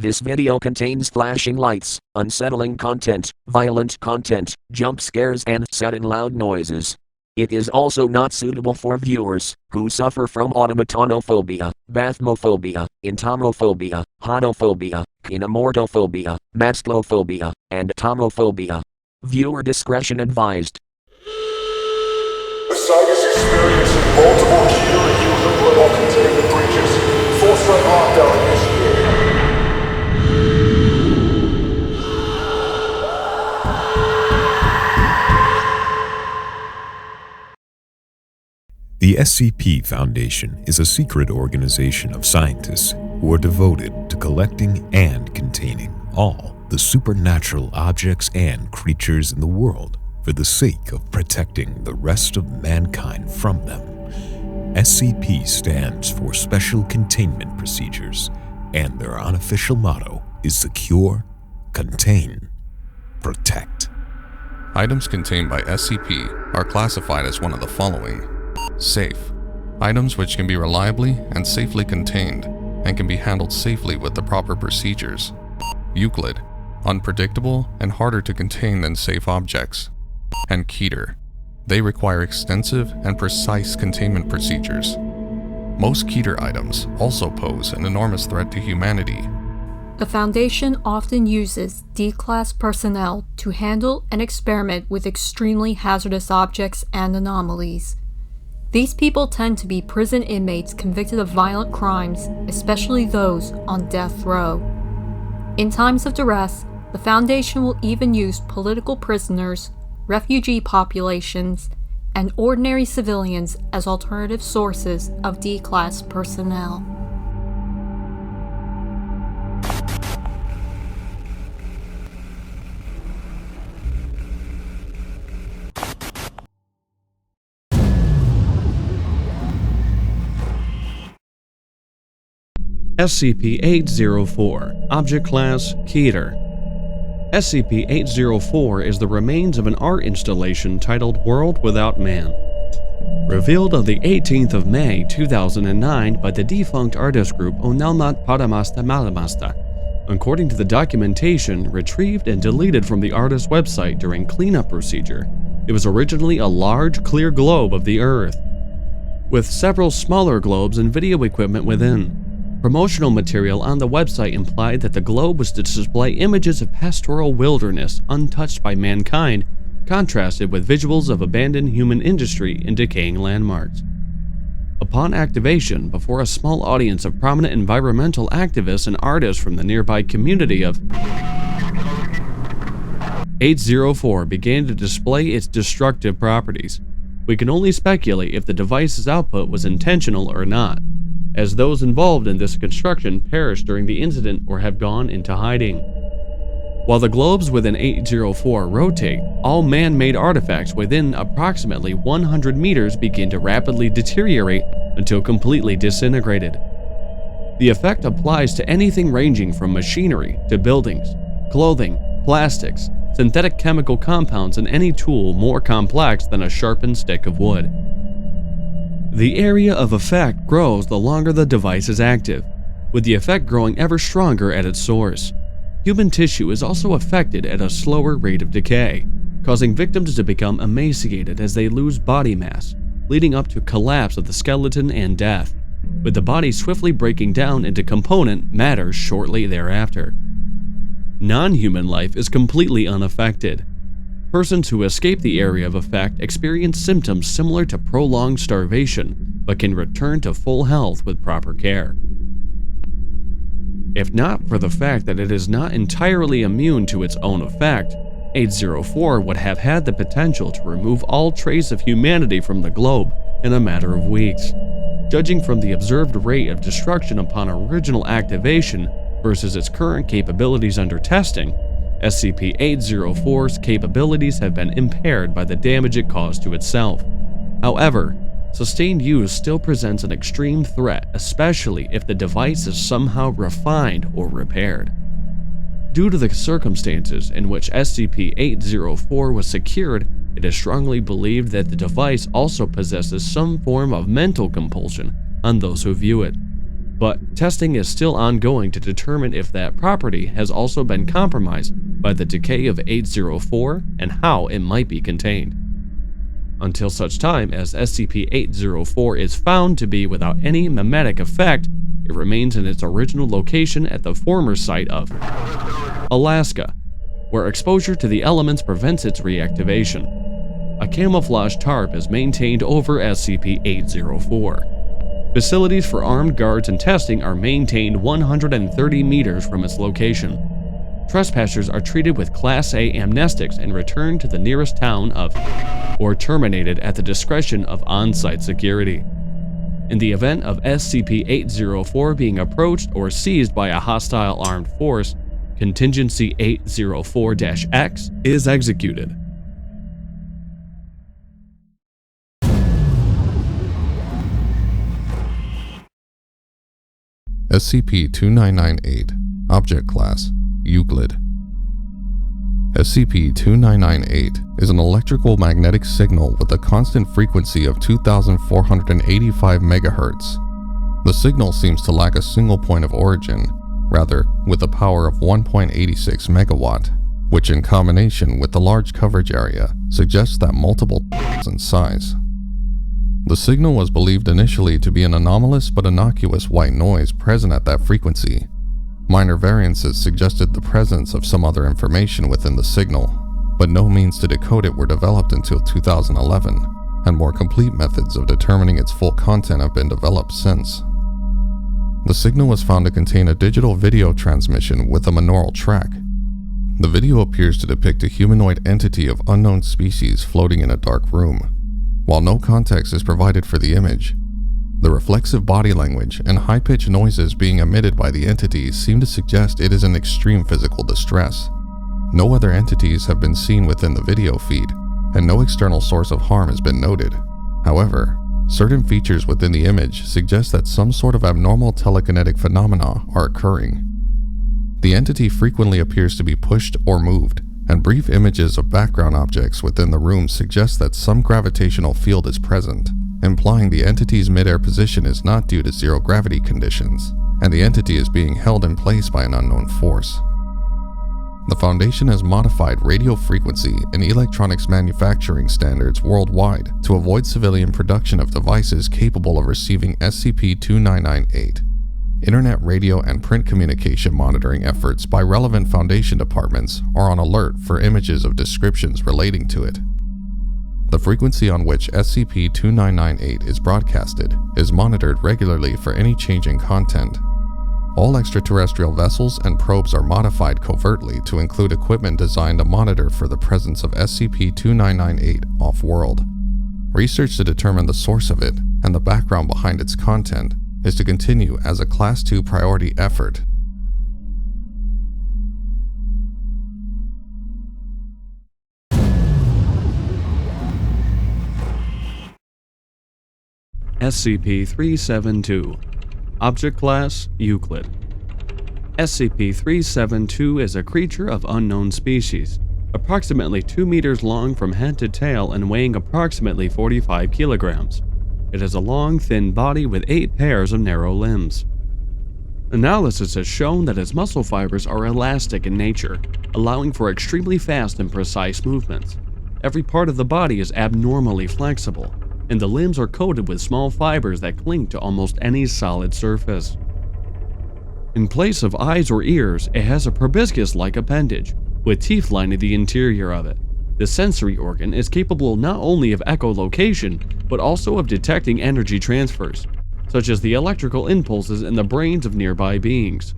This video contains flashing lights, unsettling content, violent content, jump scares and sudden loud noises. It is also not suitable for viewers who suffer from automatonophobia, bathmophobia, entomophobia, honophobia, kinemortophobia, mastophobia, and tomophobia. Viewer discretion advised. The site is experiencing multiple key or containment breaches. Foresight lockdown initiated. The SCP Foundation is a secret organization of scientists who are devoted to collecting and containing all the supernatural objects and creatures in the world for the sake of protecting the rest of mankind from them. SCP stands for Special Containment Procedures, and their unofficial motto is Secure, Contain, Protect. Items contained by SCP are classified as one of the following. Safe. Items which can be reliably and safely contained and can be handled safely with the proper procedures. Euclid. Unpredictable and harder to contain than safe objects. And Keter. They require extensive and precise containment procedures. Most Keter items also pose an enormous threat to humanity. The Foundation often uses D-Class personnel to handle and experiment with extremely hazardous objects and anomalies. These people tend to be prison inmates convicted of violent crimes, especially those on death row. In times of duress, the Foundation will even use political prisoners, refugee populations, and ordinary civilians as alternative sources of D-Class personnel. SCP-804, Object Class Keter. SCP-804 is the remains of an art installation titled World Without Man. Revealed on the 18th of May 2009 by the defunct artist group Onelmat Paramasta Malamasta. According to the documentation retrieved and deleted from the artist's website during cleanup procedure, it was originally a large clear globe of the Earth, with several smaller globes and video equipment within. Promotional material on the website implied that the globe was to display images of pastoral wilderness untouched by mankind, contrasted with visuals of abandoned human industry and decaying landmarks. Upon activation, before a small audience of prominent environmental activists and artists from the nearby community of 804 began to display its destructive properties. We can only speculate if the device's output was intentional or not, as those involved in this construction perished during the incident or have gone into hiding. While the globes within 804 rotate, all man-made artifacts within approximately 100 meters begin to rapidly deteriorate until completely disintegrated. The effect applies to anything ranging from machinery to buildings, clothing, plastics, synthetic chemical compounds, and any tool more complex than a sharpened stick of wood. The area of effect grows the longer the device is active, with the effect growing ever stronger at its source. Human tissue is also affected at a slower rate of decay, causing victims to become emaciated as they lose body mass, leading up to collapse of the skeleton and death, with the body swiftly breaking down into component matter shortly thereafter. Non-human life is completely unaffected. Persons who escape the area of effect experience symptoms similar to prolonged starvation, but can return to full health with proper care. If not for the fact that it is not entirely immune to its own effect, 804 would have had the potential to remove all trace of humanity from the globe in a matter of weeks. Judging from the observed rate of destruction upon original activation versus its current capabilities under testing, SCP-804's capabilities have been impaired by the damage it caused to itself. However, sustained use still presents an extreme threat, especially if the device is somehow refined or repaired. Due to the circumstances in which SCP-804 was secured, it is strongly believed that the device also possesses some form of mental compulsion on those who view it. but testing is still ongoing to determine if that property has also been compromised by the decay of 804 and how it might be contained. Until such time as SCP-804 is found to be without any memetic effect, it remains in its original location at the former site of Alaska, where exposure to the elements prevents its reactivation. A camouflage tarp is maintained over SCP-804. Facilities for armed guards and testing are maintained 130 meters from its location. Trespassers are treated with Class A amnestics and returned to the nearest town of, or terminated at the discretion of on-site security. In the event of SCP-804 being approached or seized by a hostile armed force, Contingency 804-X is executed. SCP-2998 Object Class Euclid. SCP-2998 is an electrical magnetic signal with a constant frequency of 2,485 MHz. The signal seems to lack a single point of origin, rather with a power of 1.86 MW, which in combination with the large coverage area suggests that multiple in size. The signal was believed initially to be an anomalous but innocuous white noise present at that frequency. Minor variances suggested the presence of some other information within the signal, but no means to decode it were developed until 2011, and more complete methods of determining its full content have been developed since. The signal was found to contain a digital video transmission with a monaural track. The video appears to depict a humanoid entity of unknown species floating in a dark room. While no context is provided for the image, the reflexive body language and high-pitched noises being emitted by the entities seem to suggest it is in extreme physical distress. No other entities have been seen within the video feed, and no external source of harm has been noted. However, certain features within the image suggest that some sort of abnormal telekinetic phenomena are occurring. The entity frequently appears to be pushed or moved, and brief images of background objects within the room suggest that some gravitational field is present, implying the entity's midair position is not due to zero gravity conditions, and the entity is being held in place by an unknown force. The Foundation has modified radio frequency and electronics manufacturing standards worldwide to avoid civilian production of devices capable of receiving SCP-2998. Internet, radio, and print communication monitoring efforts by relevant Foundation departments are on alert for images of descriptions relating to it. The frequency on which SCP-2998 is broadcasted is monitored regularly for any change in content. All extraterrestrial vessels and probes are modified covertly to include equipment designed to monitor for the presence of SCP-2998 off-world. Research to determine the source of it and the background behind its content is to continue as a Class 2 priority effort. SCP-372 Object Class Euclid. SCP-372 is a creature of unknown species, approximately 2 meters long from head to tail and weighing approximately 45 kilograms. It has a long, thin body with 8 pairs of narrow limbs. Analysis has shown that its muscle fibers are elastic in nature, allowing for extremely fast and precise movements. Every part of the body is abnormally flexible, and the limbs are coated with small fibers that cling to almost any solid surface. In place of eyes or ears, it has a proboscis-like appendage, with teeth lining the interior of it. The sensory organ is capable not only of echolocation, but also of detecting energy transfers, such as the electrical impulses in the brains of nearby beings.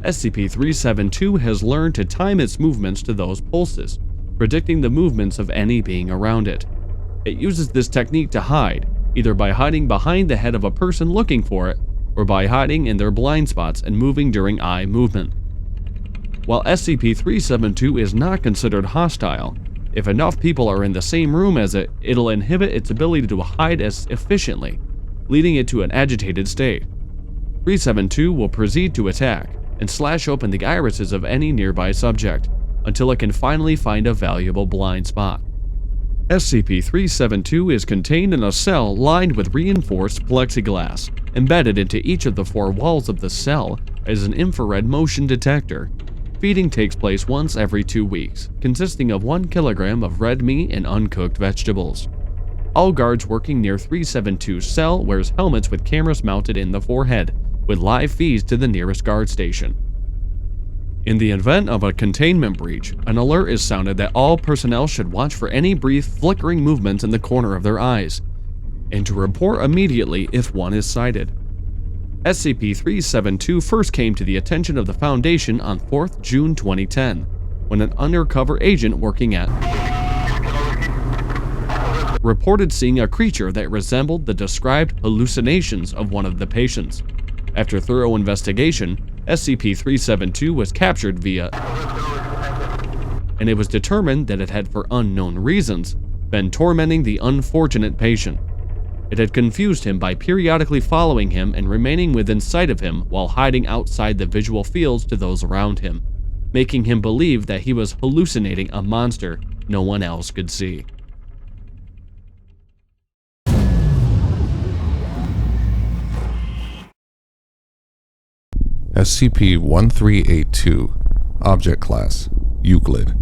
SCP-372 has learned to time its movements to those pulses, predicting the movements of any being around it. It uses this technique to hide, either by hiding behind the head of a person looking for it, or by hiding in their blind spots and moving during eye movement. While SCP-372 is not considered hostile, if enough people are in the same room as it, it'll inhibit its ability to hide as efficiently, leading it to an agitated state. 372 will proceed to attack and slash open the irises of any nearby subject, until it can finally find a valuable blind spot. SCP-372 is contained in a cell lined with reinforced plexiglass. Embedded into each of the 4 walls of the cell is an infrared motion detector. Feeding takes place once every 2 weeks, consisting of 1 kilogram of red meat and uncooked vegetables. All guards working near 372's cell wears helmets with cameras mounted in the forehead, with live feeds to the nearest guard station. In the event of a containment breach, an alert is sounded that all personnel should watch for any brief flickering movements in the corner of their eyes, and to report immediately if one is sighted. SCP-372 first came to the attention of the Foundation on 4th June 2010, when an undercover agent working at reported seeing a creature that resembled the described hallucinations of one of the patients. After thorough investigation, SCP-372 was captured via, and it was determined that it had, for unknown reasons, been tormenting the unfortunate patient. It had confused him by periodically following him and remaining within sight of him while hiding outside the visual fields to those around him, making him believe that he was hallucinating a monster no one else could see. SCP-1382 Object Class Euclid.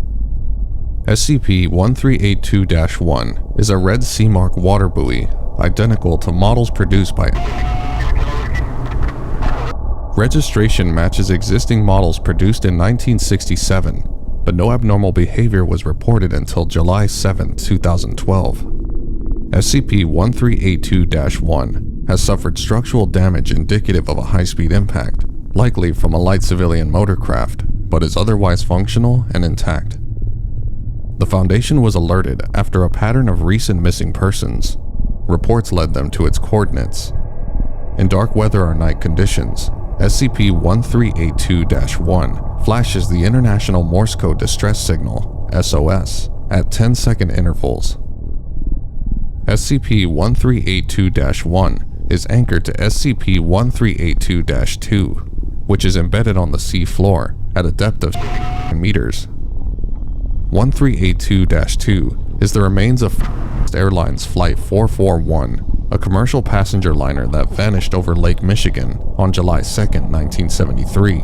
SCP-1382-1 is a red Sea-Mark water buoy identical to models produced by registration matches existing models produced in 1967, but no abnormal behavior was reported until July 7, 2012. SCP-1382-1 has suffered structural damage indicative of a high-speed impact, likely from a light civilian motorcraft, but is otherwise functional and intact. The Foundation was alerted after a pattern of recent missing persons. Reports led them to its coordinates. In dark weather or night conditions, SCP-1382-1 flashes the International Morse Code Distress Signal, SOS, at 10-second intervals. SCP-1382-1 is anchored to SCP-1382-2, which is embedded on the sea floor at a depth of meters. 1382-2 is the remains of Airlines Flight 441, a commercial passenger liner that vanished over Lake Michigan on July 2, 1973.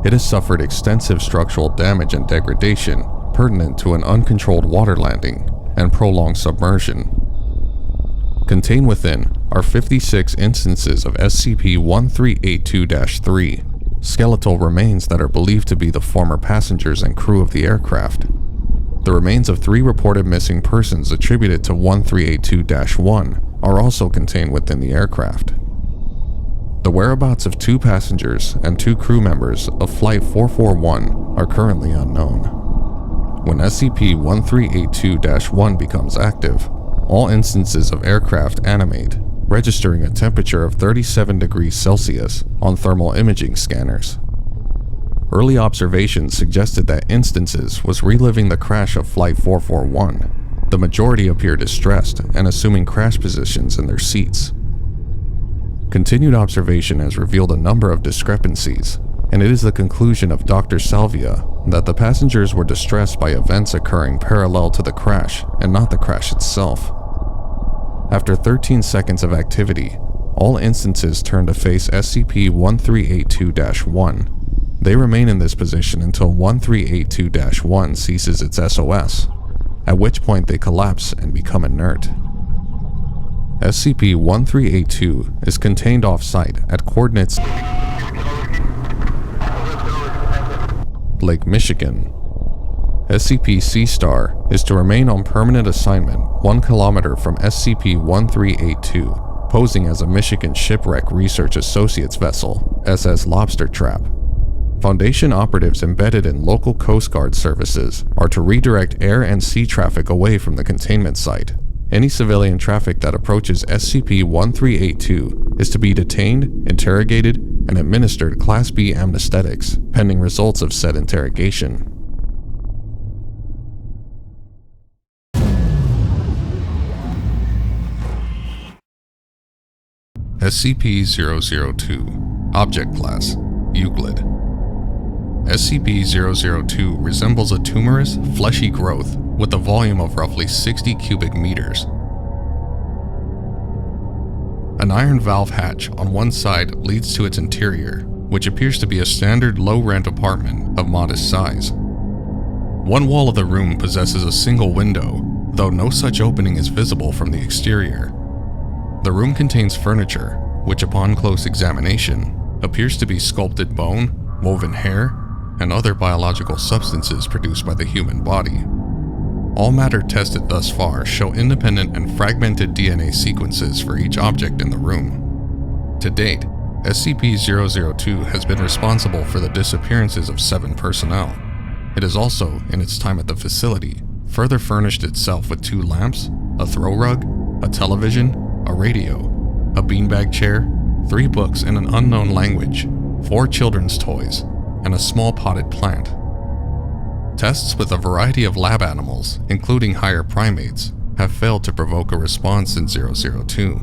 It has suffered extensive structural damage and degradation pertinent to an uncontrolled water landing and prolonged submersion. Contained within are 56 instances of SCP-1382-3, skeletal remains that are believed to be the former passengers and crew of the aircraft. The remains of 3 reported missing persons attributed to 1382-1 are also contained within the aircraft. The whereabouts of 2 passengers and 2 crew members of Flight 441 are currently unknown. When SCP-1382-1 becomes active, all instances of aircraft animate, registering a temperature of 37 degrees Celsius on thermal imaging scanners. Early observations suggested that instances was reliving the crash of Flight 441. The majority appear distressed and assuming crash positions in their seats. Continued observation has revealed a number of discrepancies, and it is the conclusion of Dr. Salvia that the passengers were distressed by events occurring parallel to the crash and not the crash itself. After 13 seconds of activity, all instances turn to face SCP-1382-1. They remain in this position until 1382-1 ceases its SOS, at which point they collapse and become inert. SCP-1382 is contained off-site at coordinates Lake Michigan. SCP-C* is to remain on permanent assignment 1 kilometer from SCP-1382, posing as a Michigan Shipwreck Research Associates vessel, SS Lobster Trap. Foundation operatives embedded in local Coast Guard services are to redirect air and sea traffic away from the containment site. Any civilian traffic that approaches SCP-1382 is to be detained, interrogated, and administered Class B anesthetics, pending results of said interrogation. SCP-002 Object Class Euclid. SCP-002 resembles a tumorous, fleshy growth with a volume of roughly 60 cubic meters. A An iron valve hatch on one side leads to its interior, which appears to be a standard low-rent apartment of modest size. One wall of the room possesses a single window, though no such opening is visible from the exterior. The room contains furniture, which upon close examination appears to be sculpted bone, woven hair, and other biological substances produced by the human body. All matter tested thus far show independent and fragmented DNA sequences for each object in the room. To date, SCP-002 has been responsible for the disappearances of 7 personnel. It has also, in its time at the facility, further furnished itself with 2 lamps, a throw rug, a television, a radio, a beanbag chair, 3 books in an unknown language, 4 children's toys, and a small potted plant. Tests with a variety of lab animals, including higher primates, have failed to provoke a response in 002.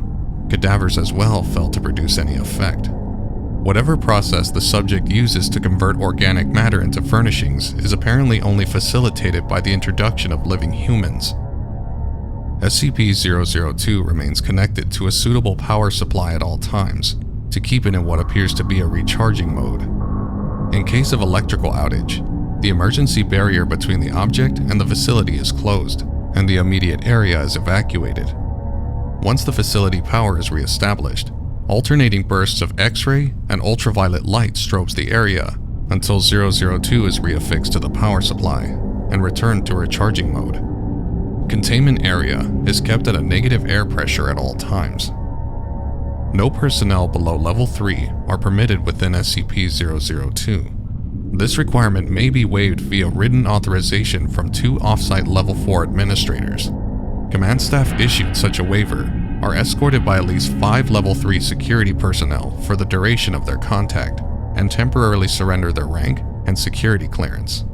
Cadavers as well failed to produce any effect. Whatever process the subject uses to convert organic matter into furnishings is apparently only facilitated by the introduction of living humans. SCP-002 remains connected to a suitable power supply at all times, to keep it in what appears to be a recharging mode. In case of electrical outage, the emergency barrier between the object and the facility is closed, and the immediate area is evacuated. Once the facility power is re-established, alternating bursts of X-ray and ultraviolet light strobes the area until 002 is reaffixed to the power supply and returned to recharging mode. Containment area is kept at a negative air pressure at all times. No personnel below level 3 are permitted within SCP-002. This requirement may be waived via written authorization from 2 off-site level 4 administrators. Command staff issued such a waiver are escorted by at least 5 level 3 security personnel for the duration of their contact and temporarily surrender their rank and security clearance.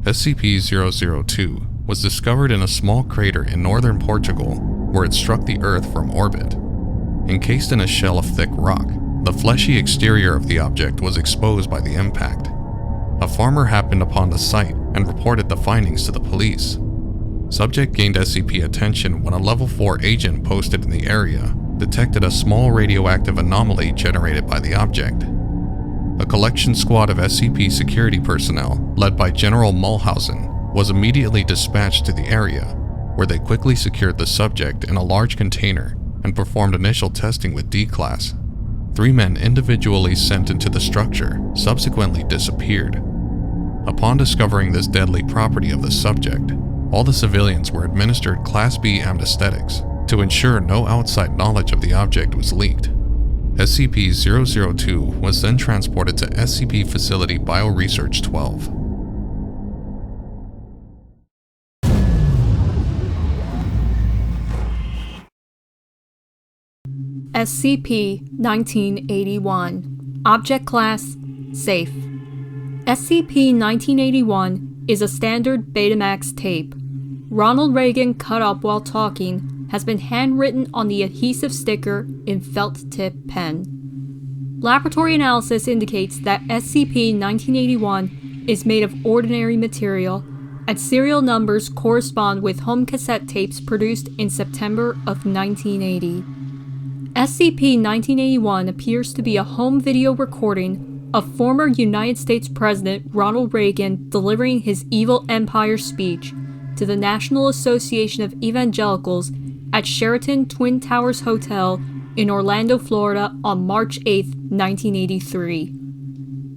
SCP-002 was discovered in a small crater in northern Portugal where it struck the Earth from orbit. Encased in a shell of thick rock, the fleshy exterior of the object was exposed by the impact. A farmer happened upon the site and reported the findings to the police. Subject gained SCP attention when a level 4 agent posted in the area detected a small radioactive anomaly generated by the object. A collection squad of SCP security personnel, led by General Mulhausen, was immediately dispatched to the area, where they quickly secured the subject in a large container and performed initial testing with D-Class. 3 men individually sent into the structure subsequently disappeared. Upon discovering this deadly property of the subject, all the civilians were administered Class B anesthetics to ensure no outside knowledge of the object was leaked. SCP-002 was then transported to SCP Facility Bioresearch 12. SCP-1981 Object Class Safe. SCP-1981 is a standard Betamax tape. Ronald Reagan cut up while talking has been handwritten on the adhesive sticker in felt tip pen. Laboratory analysis indicates that SCP-1981 is made of ordinary material, and serial numbers correspond with home cassette tapes produced in September of 1980. SCP-1981 appears to be a home video recording of former United States President Ronald Reagan delivering his Evil Empire speech to the National Association of Evangelicals at Sheraton Twin Towers Hotel in Orlando, Florida on March 8, 1983.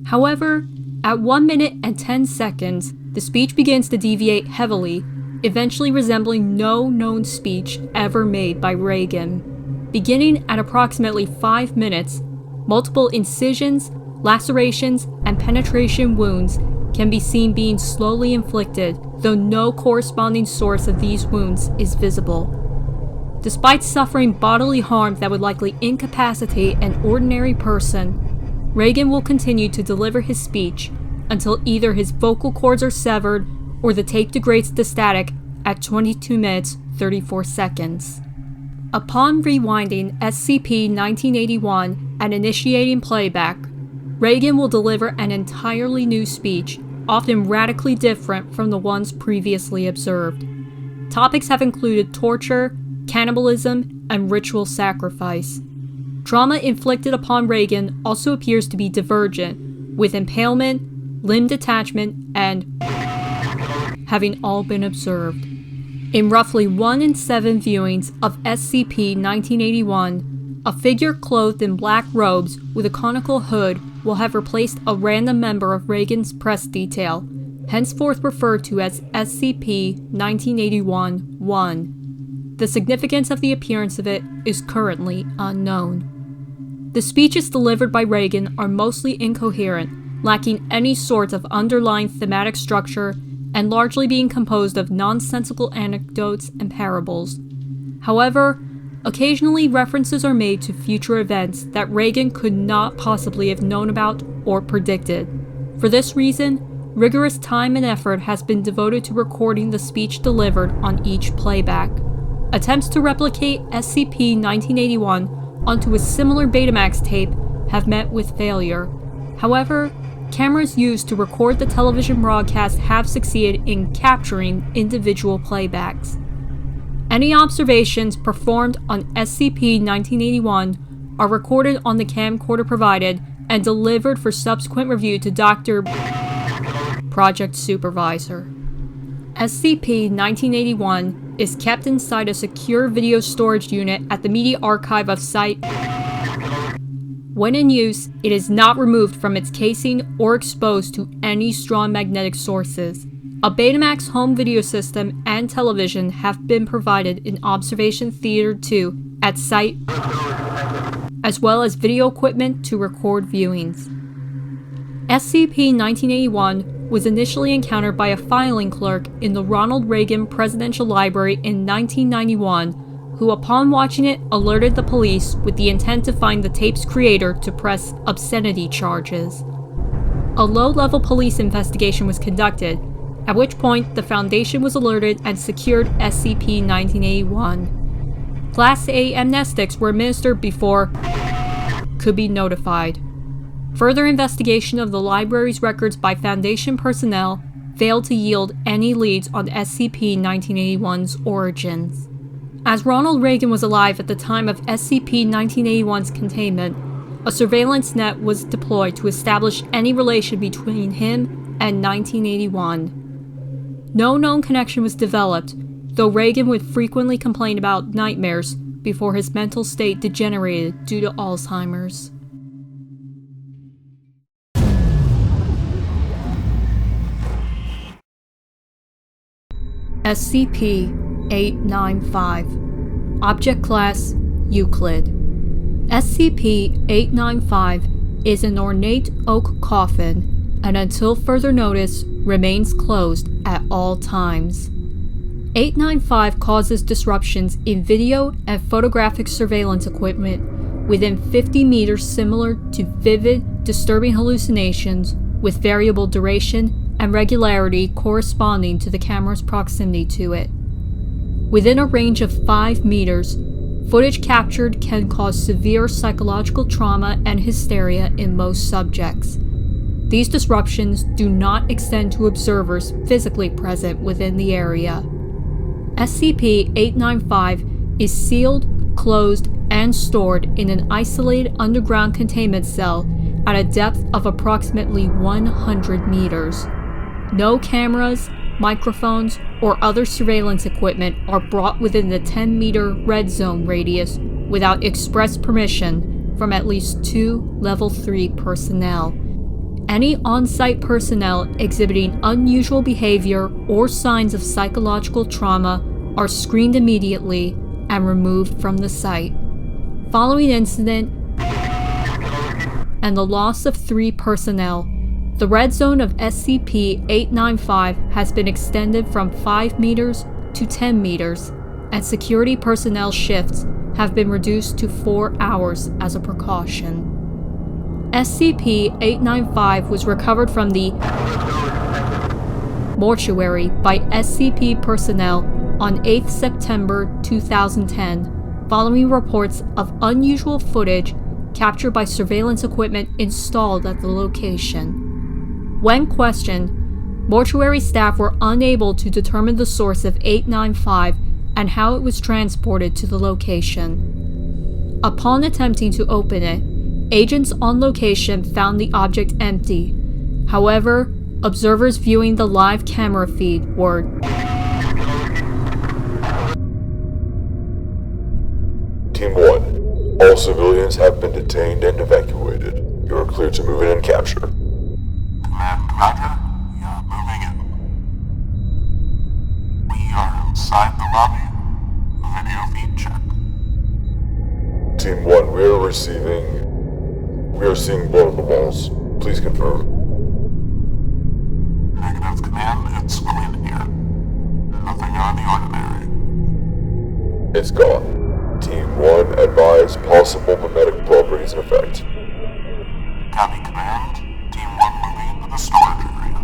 However, at 1 minute and 10 seconds, the speech begins to deviate heavily, eventually resembling no known speech ever made by Reagan. Beginning at approximately 5 minutes, multiple incisions, lacerations, and penetration wounds can be seen being slowly inflicted, though no corresponding source of these wounds is visible. Despite suffering bodily harm that would likely incapacitate an ordinary person, Reagan will continue to deliver his speech until either his vocal cords are severed or the tape degrades to static at 22 minutes 34 seconds. Upon rewinding SCP-1981 and initiating playback, Reagan will deliver an entirely new speech, often radically different from the ones previously observed. Topics have included torture, cannibalism, and ritual sacrifice. Trauma inflicted upon Reagan also appears to be divergent, with impalement, limb detachment, and having all been observed. In roughly 1 in 7 viewings of SCP-1981, a figure clothed in black robes with a conical hood will have replaced a random member of Reagan's press detail, henceforth referred to as SCP-1981-1. The significance of the appearance of it is currently unknown. The speeches delivered by Reagan are mostly incoherent, lacking any sort of underlying thematic structure, and largely being composed of nonsensical anecdotes and parables. However, occasionally references are made to future events that Reagan could not possibly have known about or predicted. For this reason, rigorous time and effort has been devoted to recording the speech delivered on each playback. Attempts to replicate SCP-1981 onto a similar Betamax tape have met with failure. However, cameras used to record the television broadcast have succeeded in capturing individual playbacks. Any observations performed on SCP-1981 are recorded on the camcorder provided and delivered for subsequent review to Dr. Project Supervisor. SCP-1981 is kept inside a secure video storage unit at the Media Archive of Site. When in use, it is not removed from its casing or exposed to any strong magnetic sources. A Betamax home video system and television have been provided in Observation Theater 2 at Site, as well as video equipment to record viewings. SCP-1981 was initially encountered by a filing clerk in the Ronald Reagan Presidential Library in 1991, who upon watching it alerted the police with the intent to find the tape's creator to press obscenity charges. A low-level police investigation was conducted, at which point the Foundation was alerted and secured SCP-1981. Class A amnestics were administered before could be notified. Further investigation of the library's records by Foundation personnel failed to yield any leads on SCP-1981's origins. As Ronald Reagan was alive at the time of SCP-1981's containment, a surveillance net was deployed to establish any relation between him and 1981. No known connection was developed, though Reagan would frequently complain about nightmares before his mental state degenerated due to Alzheimer's. SCP-895. Object Class Euclid. SCP-895 is an ornate oak coffin, and until further notice, remains closed at all times. 895 causes disruptions in video and photographic surveillance equipment within 50 meters, similar to vivid, disturbing hallucinations with variable duration and regularity corresponding to the camera's proximity to it. Within a range of 5 meters, footage captured can cause severe psychological trauma and hysteria in most subjects. These disruptions do not extend to observers physically present within the area. SCP-895 is sealed, closed, and stored in an isolated underground containment cell at a depth of approximately 100 meters. No cameras, microphones, or other surveillance equipment are brought within the 10-meter red zone radius without express permission from at least 2 Level 3 personnel. Any on-site personnel exhibiting unusual behavior or signs of psychological trauma are screened immediately and removed from the site. Following incident and the loss of 3 personnel, the red zone of SCP-895 has been extended from 5 meters to 10 meters, and security personnel shifts have been reduced to 4 hours as a precaution. SCP-895 was recovered from the mortuary by SCP personnel on 8 September 2010, following reports of unusual footage captured by surveillance equipment installed at the location. When questioned, mortuary staff were unable to determine the source of 895 and how it was transported to the location. Upon attempting to open it, agents on location found the object empty. However, observers viewing the live camera feed were Team 1, all civilians have been detained and evacuated. You are cleared to move in and capture. Command, Roger. We are moving in. We are inside the lobby. Video feed check. Team 1, we are seeing blood on the walls. Please confirm. Negative, Command. It's clean here. Nothing out of the ordinary. It's gone. Team 1, advise possible mimetic properties in effect. Copy, Command. Team 1 moving into the storage area.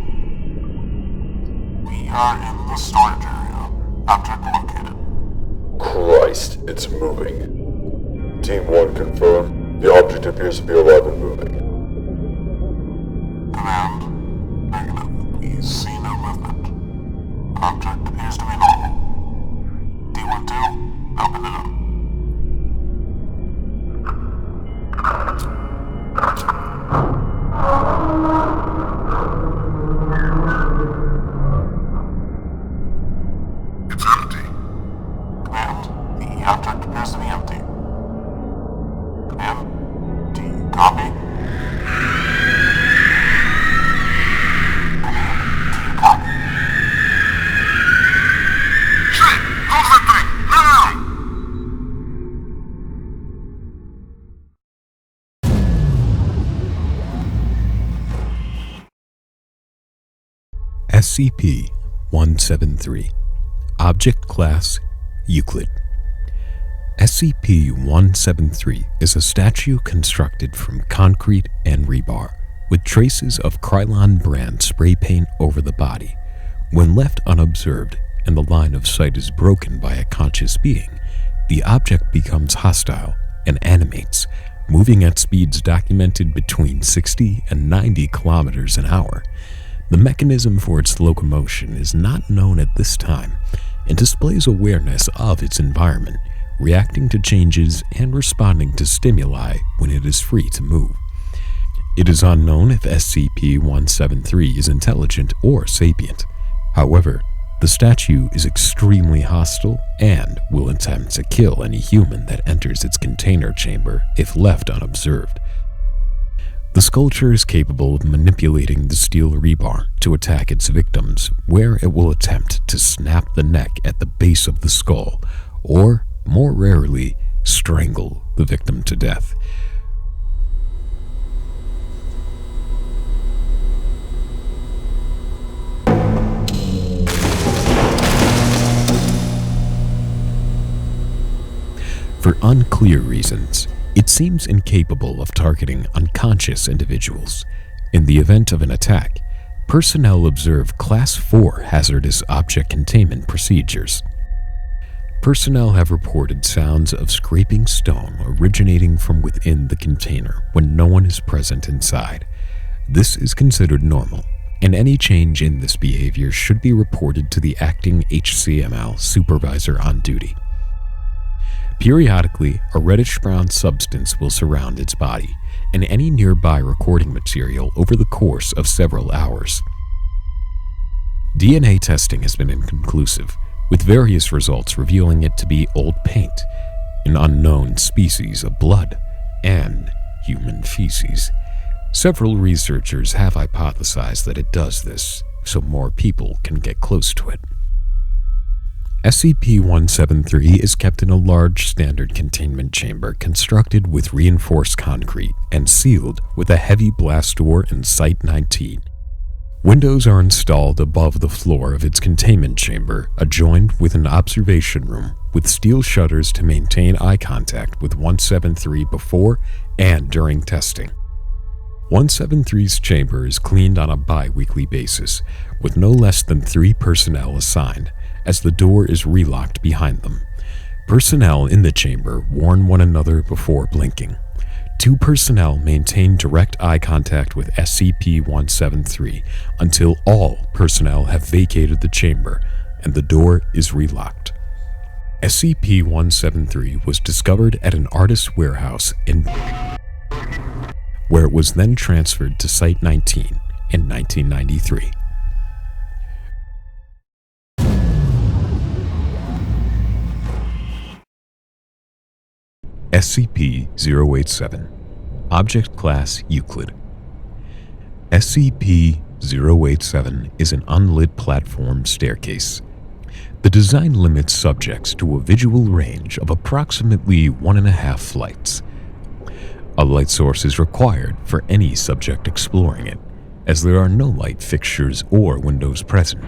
We are in the storage area. Object located. Christ, it's moving. Team 1, confirm. The object appears to be alive and moving. Command. Negative. We see no movement. Object appears to be normal. D12, open it up. It's empty. Command, the object appears to be empty. Command, do you copy? Command, do you copy? Shit! Close that thing! Now! SCP-173 Object Class Euclid. SCP-173 is a statue constructed from concrete and rebar, with traces of Krylon brand spray paint over the body. When left unobserved and the line of sight is broken by a conscious being, the object becomes hostile and animates, moving at speeds documented between 60 and 90 kilometers an hour. The mechanism for its locomotion is not known at this time and displays awareness of its environment, reacting to changes and responding to stimuli when it is free to move. It is unknown if SCP-173 is intelligent or sapient. However, the statue is extremely hostile and will attempt to kill any human that enters its container chamber if left unobserved. The sculpture is capable of manipulating the steel rebar to attack its victims, where it will attempt to snap the neck at the base of the skull, or, more rarely, strangle the victim to death. For unclear reasons, it seems incapable of targeting unconscious individuals. In the event of an attack, personnel observe Class 4 hazardous object containment procedures. Personnel have reported sounds of scraping stone originating from within the container when no one is present inside. This is considered normal, and any change in this behavior should be reported to the acting HCML supervisor on duty. Periodically, a reddish-brown substance will surround its body and any nearby recording material over the course of several hours. DNA testing has been inconclusive, with various results revealing it to be old paint, an unknown species of blood, and human feces. Several researchers have hypothesized that it does this, so more people can get close to it. SCP-173 is kept in a large standard containment chamber constructed with reinforced concrete and sealed with a heavy blast door in Site-19. Windows are installed above the floor of its containment chamber, adjoined with an observation room with steel shutters to maintain eye contact with 173 before and during testing. 173's chamber is cleaned on a bi-weekly basis, with no less than 3 personnel assigned, as the door is relocked behind them. Personnel in the chamber warn one another before blinking. 2 personnel maintain direct eye contact with SCP-173 until all personnel have vacated the chamber and the door is relocked. SCP-173 was discovered at an artist's warehouse where it was then transferred to Site-19 in 1993. SCP-087 Object Class Euclid. SCP-087 is an unlit platform staircase. The design limits subjects to a visual range of approximately 1.5 flights. A light source is required for any subject exploring it, as there are no light fixtures or windows present.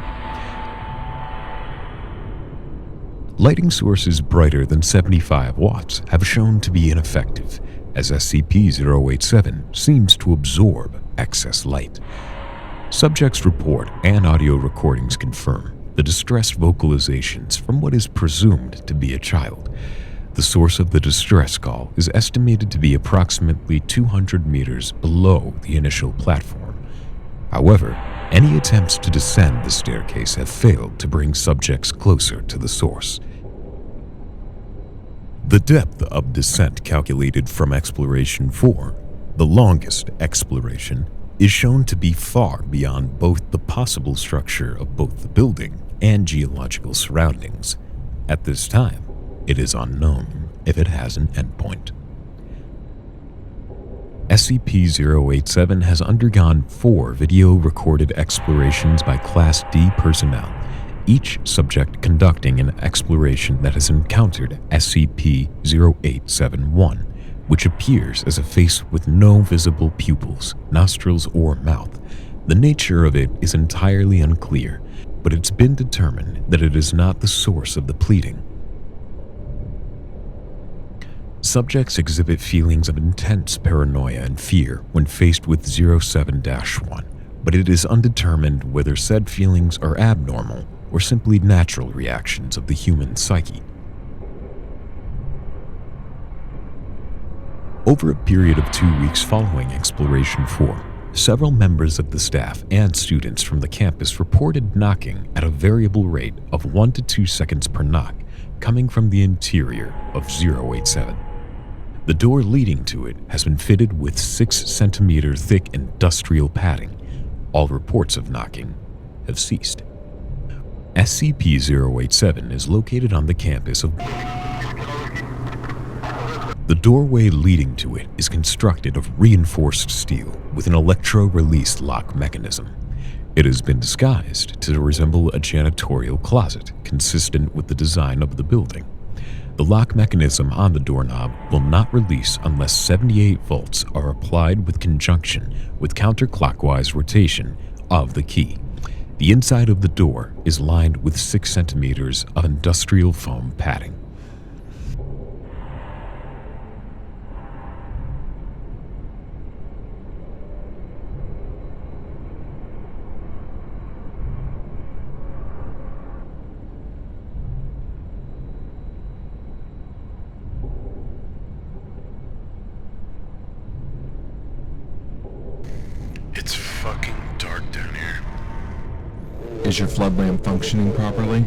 Lighting sources brighter than 75 watts have shown to be ineffective, as SCP-087 seems to absorb excess light. Subjects report and audio recordings confirm the distressed vocalizations from what is presumed to be a child. The source of the distress call is estimated to be approximately 200 meters below the initial platform. However, any attempts to descend the staircase have failed to bring subjects closer to the source. The depth of descent calculated from Exploration 4, the longest exploration, is shown to be far beyond both the possible structure of both the building and geological surroundings. At this time, it is unknown if it has an endpoint. SCP-087 has undergone 4 video-recorded explorations by Class D personnel, each subject conducting an exploration that has encountered SCP-0871, which appears as a face with no visible pupils, nostrils, or mouth. The nature of it is entirely unclear, but it's been determined that it is not the source of the pleading. Subjects exhibit feelings of intense paranoia and fear when faced with 07-1, but it is undetermined whether said feelings are abnormal or simply natural reactions of the human psyche. Over a period of 2 weeks following Exploration 4, several members of the staff and students from the campus reported knocking at a variable rate of 1 to 2 seconds per knock, coming from the interior of 087. The door leading to it has been fitted with 6-centimeter thick industrial padding. All reports of knocking have ceased. SCP-087 is located on the campus of... The doorway leading to it is constructed of reinforced steel with an electro-release lock mechanism. It has been disguised to resemble a janitorial closet consistent with the design of the building. The lock mechanism on the doorknob will not release unless 78 volts are applied with conjunction with counterclockwise rotation of the key. The inside of the door is lined with 6 centimeters of industrial foam padding. It's fucking dark down here. Is your flood lamp functioning properly?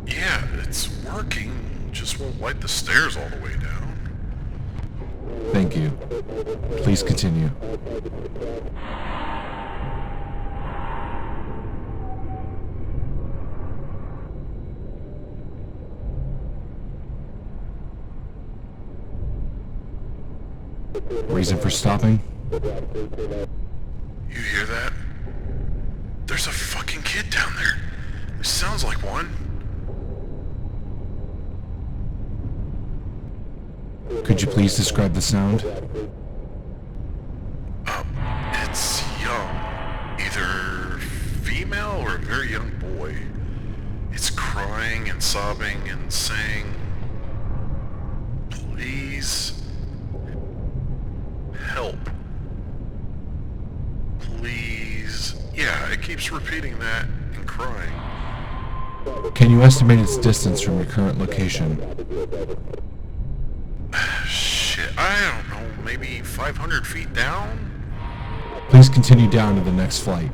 Yeah, it's working. Just won't light the stairs all the way down. Thank you. Please continue. Reason for stopping? You hear that? There's a fucking kid down there. It sounds like one. Could you please describe the sound? It's young. Either female or a very young boy. It's crying and sobbing and saying, "Please help. Please." Yeah, it keeps repeating that and crying. Can you estimate its distance from your current location? Shit, I don't know, maybe 500 feet down? Please continue down to the next flight.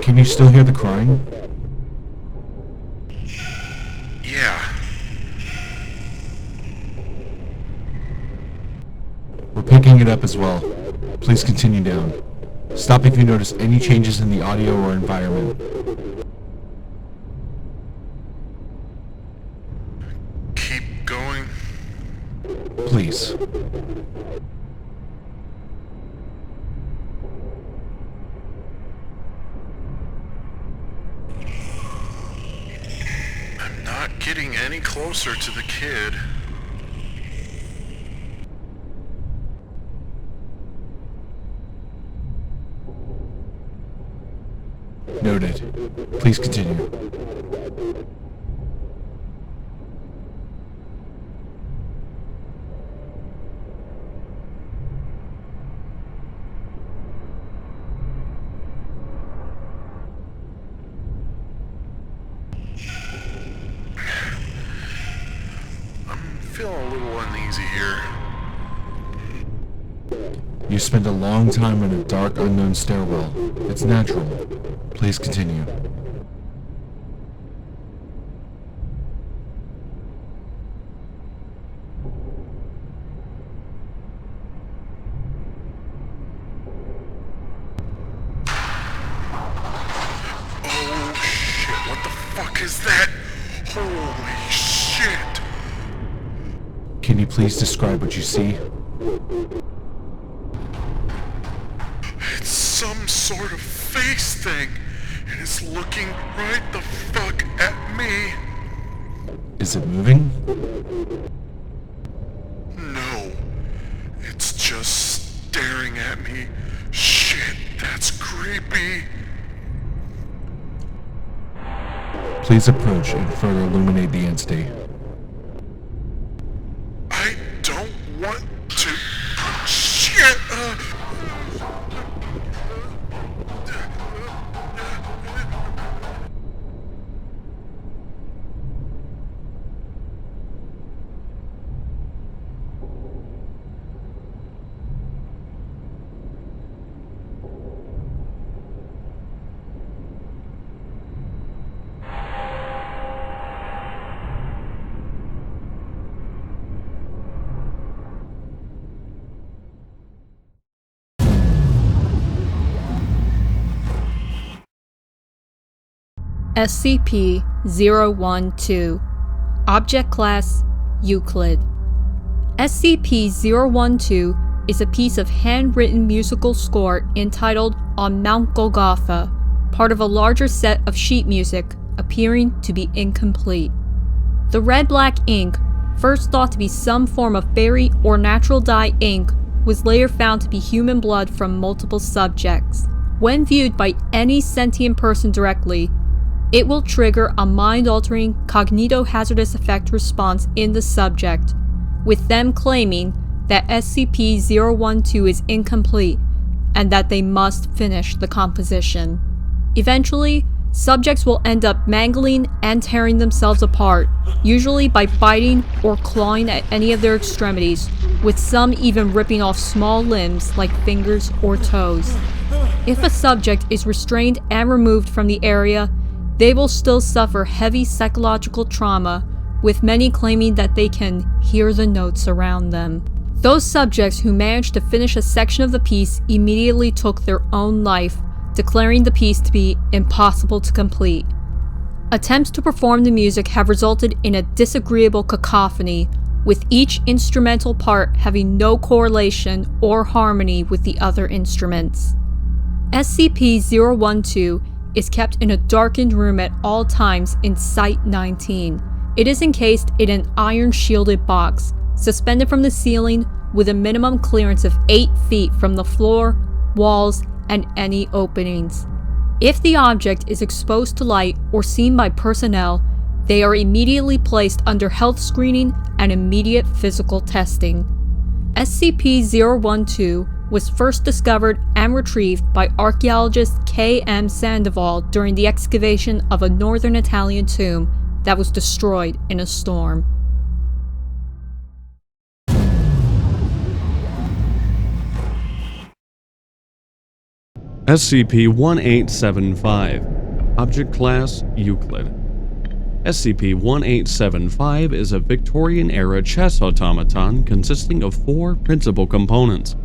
Can you still hear the crying? Yeah. We're picking it up as well. Please continue down. Stop if you notice any changes in the audio or environment. Keep going. Please. I'm not getting any closer to the kid. Noted. Please continue. I'm feeling a little uneasy here. You spent a long time in a dark, unknown stairwell. It's natural. Please continue. Oh shit, what the fuck is that? Holy shit! Can you please describe what you see? It's some sort of face thing, and it's looking right the fuck at me. Is it moving? No, it's just staring at me. Shit, that's creepy. Please approach and further illuminate the entity. I don't want to. Shit! SCP-012 Object Class Euclid. SCP-012 is a piece of handwritten musical score entitled On Mount Golgotha, part of a larger set of sheet music appearing to be incomplete. The red-black ink, first thought to be some form of fairy or natural dye ink, was later found to be human blood from multiple subjects. When viewed by any sentient person directly, it will trigger a mind-altering cognitohazardous effect response in the subject, with them claiming that SCP-012 is incomplete and that they must finish the composition. Eventually, subjects will end up mangling and tearing themselves apart, usually by biting or clawing at any of their extremities, with some even ripping off small limbs like fingers or toes. If a subject is restrained and removed from the area, they will still suffer heavy psychological trauma, with many claiming that they can hear the notes around them. Those subjects who managed to finish a section of the piece immediately took their own life, declaring the piece to be impossible to complete. Attempts to perform the music have resulted in a disagreeable cacophony, with each instrumental part having no correlation or harmony with the other instruments. SCP-012 is kept in a darkened room at all times in Site-19. It is encased in an iron-shielded box, suspended from the ceiling with a minimum clearance of 8 feet from the floor, walls, and any openings. If the object is exposed to light or seen by personnel, they are immediately placed under health screening and immediate physical testing. SCP-012 was first discovered and retrieved by archaeologist K.M. Sandoval during the excavation of a northern Italian tomb that was destroyed in a storm. SCP-1875, Object Class Euclid. SCP-1875 is a Victorian-era chess automaton consisting of 4 principal components,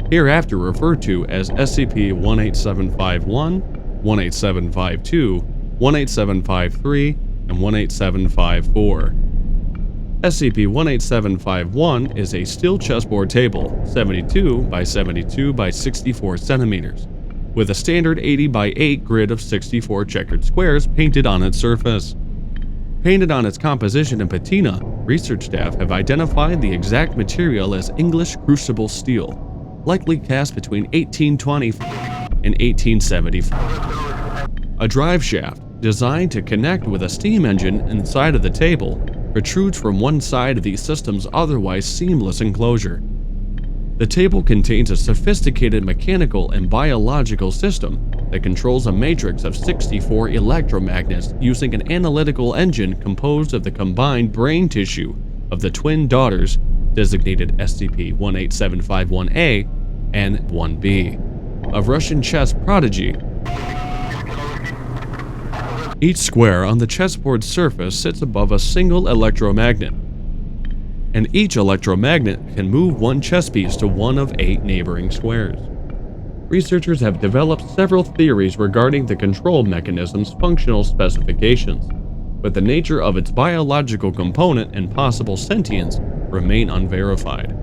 hereafter referred to as SCP-18751, 18752, 18753, and 18754. SCP-18751 is a steel chessboard table, 72 by 72 by 64 centimeters, with a standard 80 by 8 grid of 64 checkered squares painted on its surface. Painted on its composition and patina, research staff have identified the exact material as English crucible steel, likely cast between 1820 and 1875. A drive shaft, designed to connect with a steam engine inside of the table, protrudes from one side of the system's otherwise seamless enclosure. The table contains a sophisticated mechanical and biological system that controls a matrix of 64 electromagnets using an analytical engine composed of the combined brain tissue of the twin daughters, designated SCP-18751-A and 1B, of Russian chess prodigy. Each square on the chessboard's surface sits above a single electromagnet, and each electromagnet can move one chess piece to one of 8 neighboring squares. Researchers have developed several theories regarding the control mechanism's functional specifications, but the nature of its biological component and possible sentience remain unverified.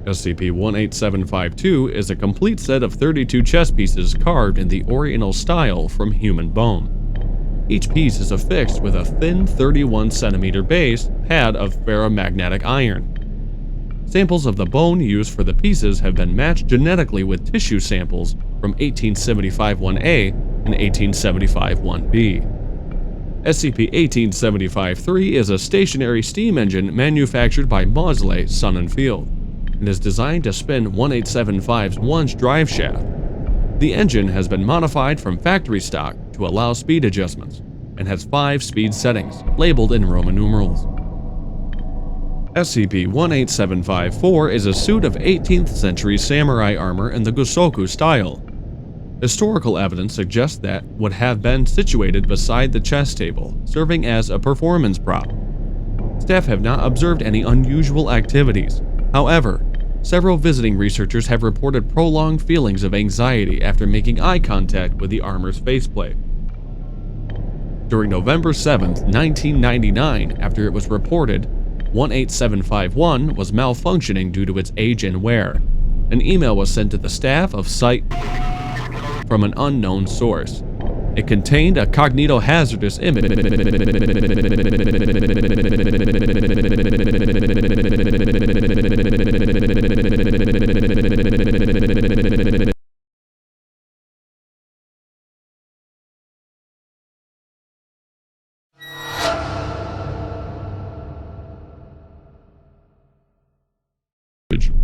SCP-18752 is a complete set of 32 chess pieces carved in the Oriental style from human bone. Each piece is affixed with a thin 31 centimeter base pad of ferromagnetic iron. Samples of the bone used for the pieces have been matched genetically with tissue samples from 1875-1A and 1875-1B. SCP-1875-3 is a stationary steam engine manufactured by Maudslay, Son & Field, and is designed to spin 1875's once drive shaft. The engine has been modified from factory stock to allow speed adjustments, and has 5 speed settings, labeled in Roman numerals. SCP-18754 is a suit of 18th century samurai armor in the Gosoku style. Historical evidence suggests that would have been situated beside the chess table, serving as a performance prop. Staff have not observed any unusual activities. However, several visiting researchers have reported prolonged feelings of anxiety after making eye contact with the armor's faceplate. During November 7, 1999, after it was reported 18751 was malfunctioning due to its age and wear, an email was sent to the staff of Site from an unknown source. It contained a cognitohazardous image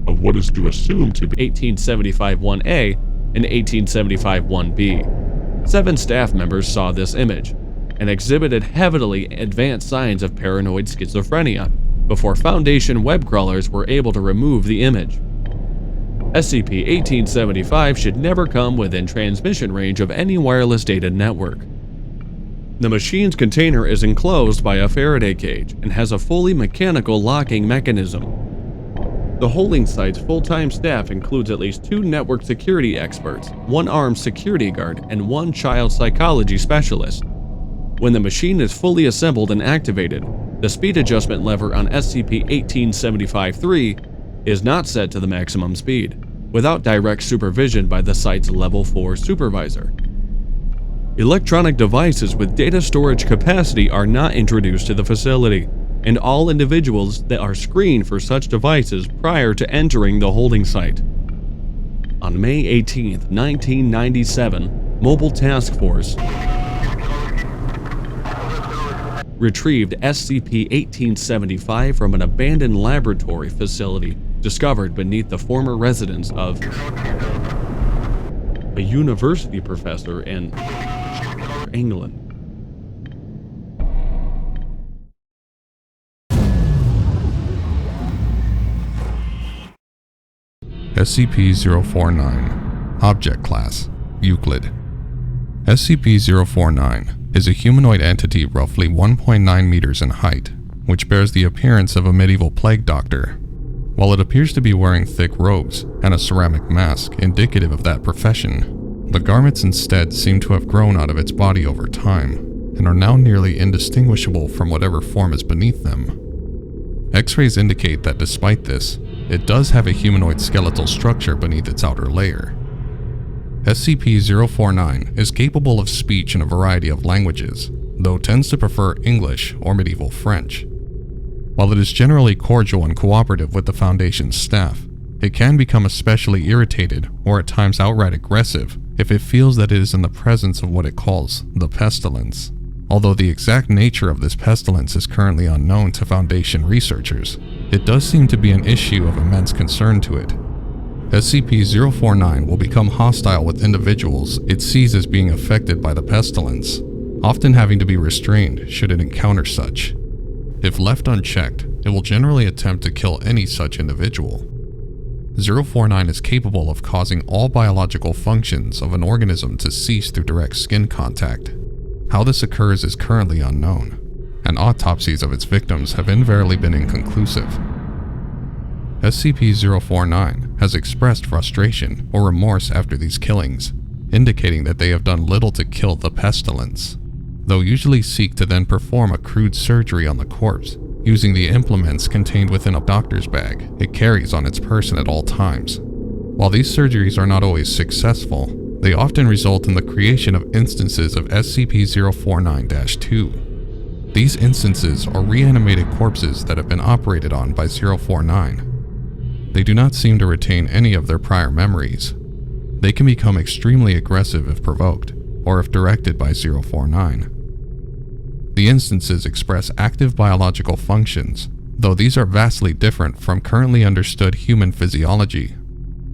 of what is to assume to be 1875-1A and 1875-1B. 7 staff members saw this image and exhibited heavily advanced signs of paranoid schizophrenia before Foundation web crawlers were able to remove the image. SCP-1875 should never come within transmission range of any wireless data network. The machine's container is enclosed by a Faraday cage and has a fully mechanical locking mechanism. The holding site's full-time staff includes at least 2 network security experts, 1 armed security guard, and 1 child psychology specialist. When the machine is fully assembled and activated, the speed adjustment lever on SCP-1875-3 is not set to the maximum speed, without direct supervision by the site's Level 4 supervisor. Electronic devices with data storage capacity are not introduced to the facility, and all individuals that are screened for such devices prior to entering the holding site. On May 18, 1997, Mobile Task Force retrieved SCP-1875 from an abandoned laboratory facility discovered beneath the former residence of a university professor in England. SCP-049, Object Class: Euclid. SCP-049 is a humanoid entity roughly 1.9 meters in height, which bears the appearance of a medieval plague doctor. While it appears to be wearing thick robes and a ceramic mask indicative of that profession, the garments instead seem to have grown out of its body over time, and are now nearly indistinguishable from whatever form is beneath them. X-rays indicate that despite this, it does have a humanoid skeletal structure beneath its outer layer. SCP-049 is capable of speech in a variety of languages, though tends to prefer English or medieval French. While it is generally cordial and cooperative with the Foundation's staff, it can become especially irritated or at times outright aggressive if it feels that it is in the presence of what it calls the pestilence. Although the exact nature of this pestilence is currently unknown to Foundation researchers, it does seem to be an issue of immense concern to it. SCP-049 will become hostile with individuals it sees as being affected by the pestilence, often having to be restrained should it encounter such. If left unchecked, it will generally attempt to kill any such individual. 049 is capable of causing all biological functions of an organism to cease through direct skin contact. How this occurs is currently unknown, and autopsies of its victims have invariably been inconclusive. SCP-049 has expressed frustration or remorse after these killings, indicating that they have done little to kill the pestilence, though usually seek to then perform a crude surgery on the corpse, using the implements contained within a doctor's bag it carries on its person at all times. While these surgeries are not always successful, they often result in the creation of instances of SCP-049-2. These instances are reanimated corpses that have been operated on by 049. They do not seem to retain any of their prior memories. They can become extremely aggressive if provoked, or if directed by 049. The instances express active biological functions, though these are vastly different from currently understood human physiology.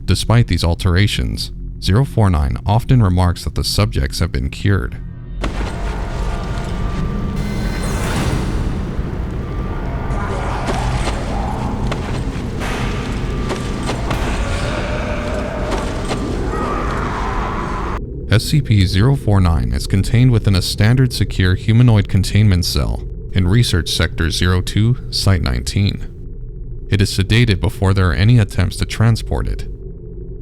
Despite these alterations, 049 often remarks that the subjects have been cured. SCP-049 is contained within a standard secure humanoid containment cell in Research Sector 02, Site 19. It is sedated before there are any attempts to transport it.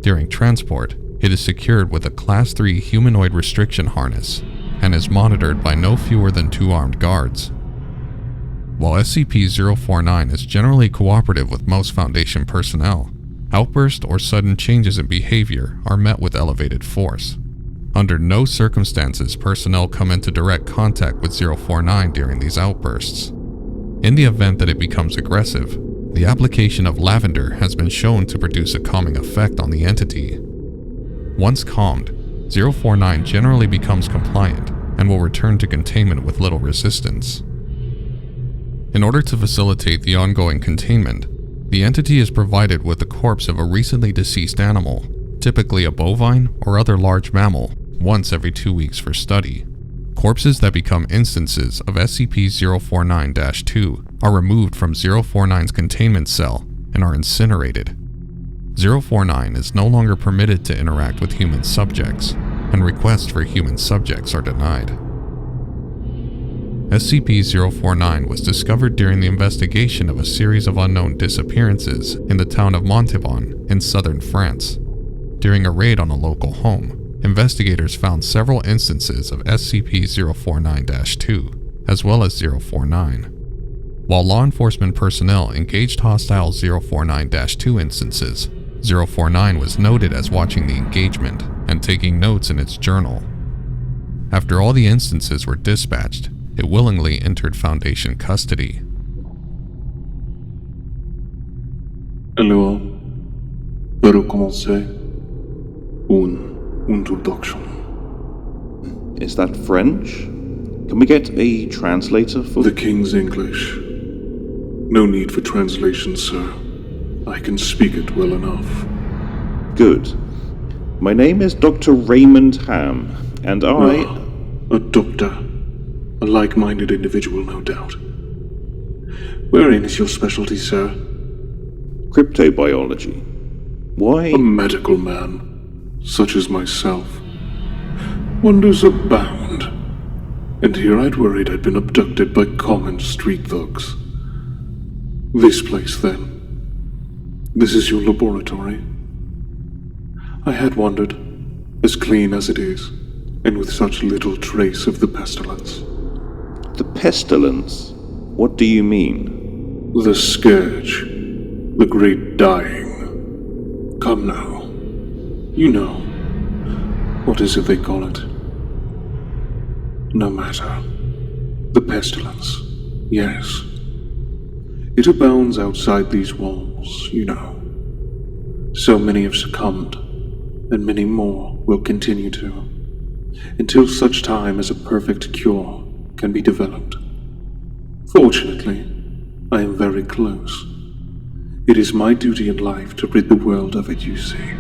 During transport, it is secured with a Class 3 humanoid restriction harness and is monitored by no fewer than 2 armed guards. While SCP-049 is generally cooperative with most Foundation personnel, outbursts or sudden changes in behavior are met with elevated force. Under no circumstances personnel come into direct contact with 049 during these outbursts. In the event that it becomes aggressive, the application of lavender has been shown to produce a calming effect on the entity. Once calmed, 049 generally becomes compliant and will return to containment with little resistance. In order to facilitate the ongoing containment, the entity is provided with the corpse of a recently deceased animal, typically a bovine or other large mammal, once every 2 weeks for study. Corpses that become instances of SCP-049-2 are removed from 049's containment cell and are incinerated. 049 is no longer permitted to interact with human subjects, and requests for human subjects are denied. SCP-049 was discovered during the investigation of a series of unknown disappearances in the town of Montauban in southern France. During a raid on a local home, investigators found several instances of SCP-049-2, as well as 049. While law enforcement personnel engaged hostile 049-2 instances, 049 was noted as watching the engagement and taking notes in its journal. After all the instances were dispatched, it willingly entered Foundation custody. Alors, pour commencer, une introduction. Is that French? Can we get a translator for... The King's English. No need for translation, sir. I can speak it well enough. Good. My name is Dr. Raymond Ham, and I... A doctor. A like-minded individual, no doubt. Wherein is your specialty, sir? Cryptobiology. Why... A medical man. such as myself. Wonders abound. And here I'd worried I'd been abducted by common street thugs. This place, then. This is your laboratory. I had wondered, as clean as it is, and with such little trace of the pestilence. The pestilence? What do you mean? The scourge. The great dying. Come now. You know. What is it they call it? No matter. The pestilence. Yes. It abounds outside these walls, you know. So many have succumbed, and many more will continue to, until such time as a perfect cure can be developed. Fortunately, I am very close. It is my duty in life to rid the world of it, you see.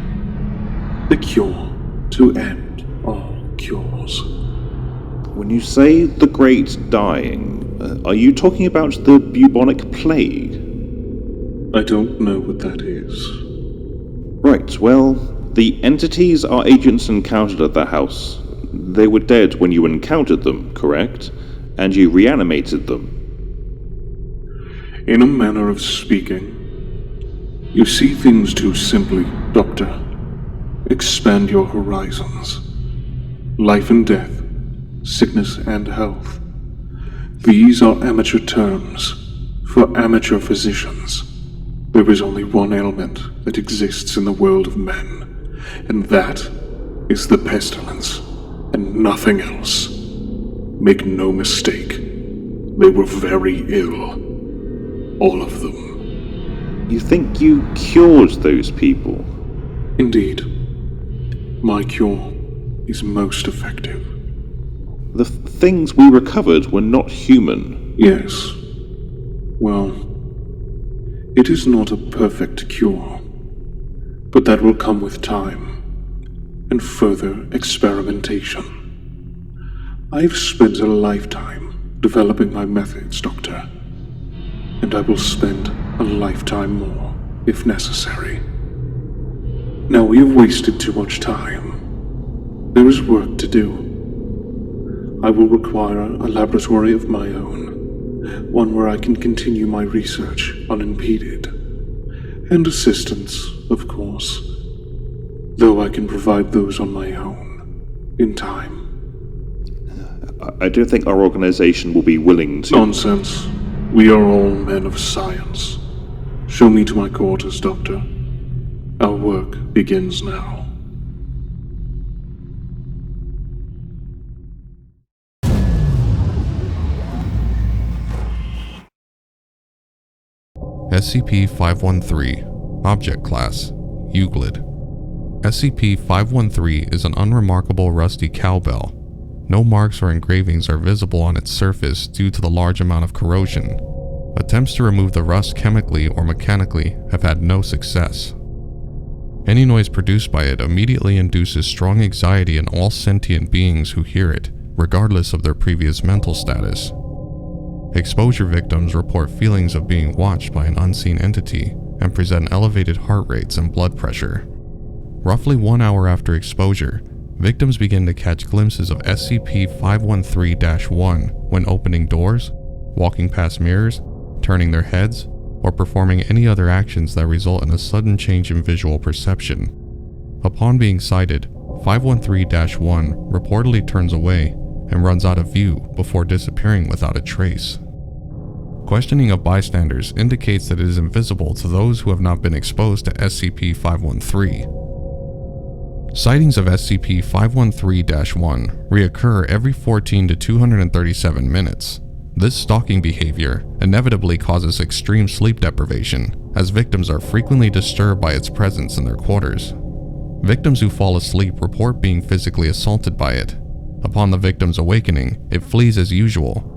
The cure to end all cures. When you say the great dying, are you talking about the bubonic plague? I don't know what that is. Right, well, the entities our agents encountered at the house, they were dead when you encountered them, correct? And you reanimated them. In a manner of speaking, you see things too simply, Doctor. Expand your horizons. Life and death, sickness and health. These are amateur terms for amateur physicians. There is only one ailment that exists in the world of men, and that is the pestilence, and nothing else. Make no mistake, they were very ill. All of them. You think you cured those people? Indeed. My cure is most effective. The things we recovered were not human. Yes. Well, it is not a perfect cure, but that will come with time and further experimentation. I've spent a lifetime developing my methods, Doctor, and I will spend a lifetime more if necessary. Now we have wasted too much time. There is work to do. I will require a laboratory of my own, one where I can continue my research unimpeded. And assistance, of course, though I can provide those on my own, in time. I don't think our organization will be willing to... Nonsense. We are all men of science. Show me to my quarters, Doctor. Our work begins now. SCP-513, Object Class, Euclid. SCP-513 is an unremarkable rusty cowbell. No marks or engravings are visible on its surface due to the large amount of corrosion. Attempts to remove the rust chemically or mechanically have had no success. Any noise produced by it immediately induces strong anxiety in all sentient beings who hear it, regardless of their previous mental status. Exposure victims report feelings of being watched by an unseen entity and present elevated heart rates and blood pressure. Roughly 1 hour after exposure, victims begin to catch glimpses of SCP-513-1 when opening doors, walking past mirrors, turning their heads, or performing any other actions that result in a sudden change in visual perception. Upon being sighted, 513-1 reportedly turns away and runs out of view before disappearing without a trace. Questioning of bystanders indicates that it is invisible to those who have not been exposed to SCP-513. Sightings of SCP-513-1 reoccur every 14 to 237 minutes. This stalking behavior inevitably causes extreme sleep deprivation, as victims are frequently disturbed by its presence in their quarters. Victims who fall asleep report being physically assaulted by it. Upon the victim's awakening, it flees as usual.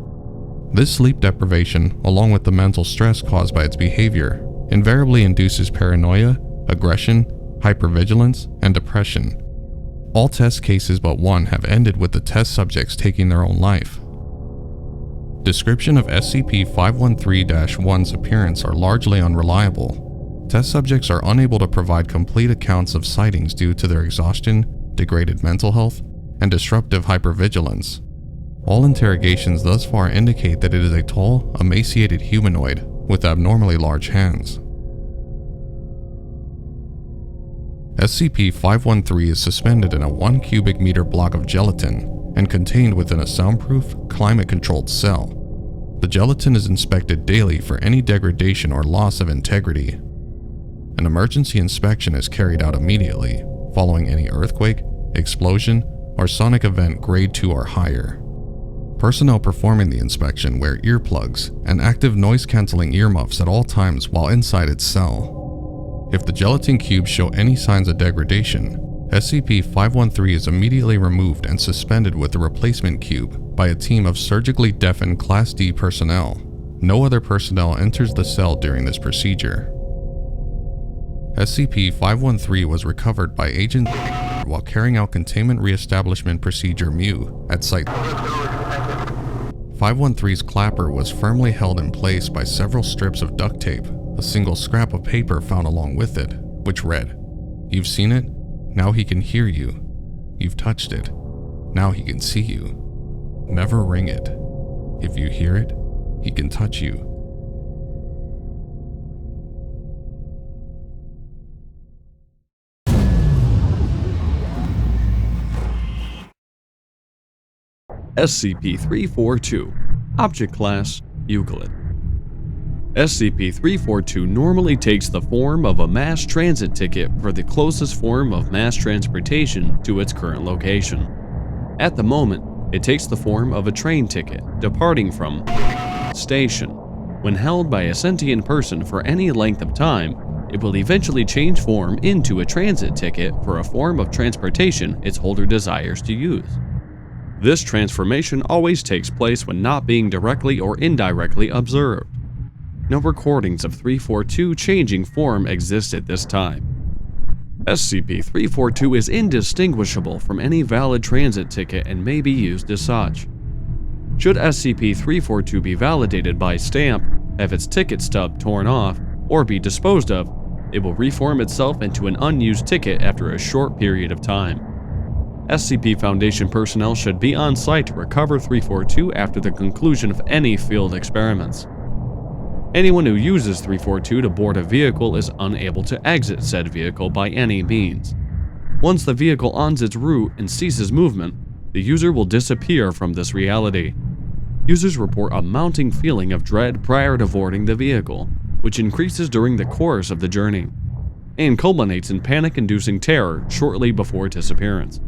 This sleep deprivation, along with the mental stress caused by its behavior, invariably induces paranoia, aggression, hypervigilance, and depression. All test cases but one have ended with the test subjects taking their own life. Description of SCP-513-1's appearance are largely unreliable. Test subjects are unable to provide complete accounts of sightings due to their exhaustion, degraded mental health, and disruptive hypervigilance. All interrogations thus far indicate that it is a tall, emaciated humanoid with abnormally large hands. SCP-513 is suspended in a 1 cubic meter block of gelatin and contained within a soundproof, climate-controlled cell. The gelatin is inspected daily for any degradation or loss of integrity. An emergency inspection is carried out immediately, following any earthquake, explosion, or sonic event grade 2 or higher. Personnel performing the inspection wear earplugs and active noise-canceling earmuffs at all times while inside its cell. If the gelatin cubes show any signs of degradation, SCP-513 is immediately removed and suspended with the replacement cube by a team of surgically deafened Class D personnel. No other personnel enters the cell during this procedure. SCP-513 was recovered by Agent while carrying out Containment Reestablishment Procedure MU at Site. 513's clapper was firmly held in place by several strips of duct tape, a single scrap of paper found along with it, which read, "You've seen it? Now he can hear you. You've touched it. Now he can see you. Never ring it. If you hear it, he can touch you." SCP-342, Object Class, Euclid. SCP-342 normally takes the form of a mass transit ticket for the closest form of mass transportation to its current location. At the moment, it takes the form of a train ticket departing from station. When held by a sentient person for any length of time, it will eventually change form into a transit ticket for a form of transportation its holder desires to use. This transformation always takes place when not being directly or indirectly observed. No recordings of 342 changing form exist at this time. SCP-342 is indistinguishable from any valid transit ticket and may be used as such. Should SCP-342 be validated by stamp, have its ticket stub torn off, or be disposed of, it will reform itself into an unused ticket after a short period of time. SCP Foundation personnel should be on site to recover 342 after the conclusion of any field experiments. Anyone who uses 342 to board a vehicle is unable to exit said vehicle by any means. Once the vehicle ends its route and ceases movement, the user will disappear from this reality. Users report a mounting feeling of dread prior to boarding the vehicle, which increases during the course of the journey, and culminates in panic-inducing terror shortly before disappearance.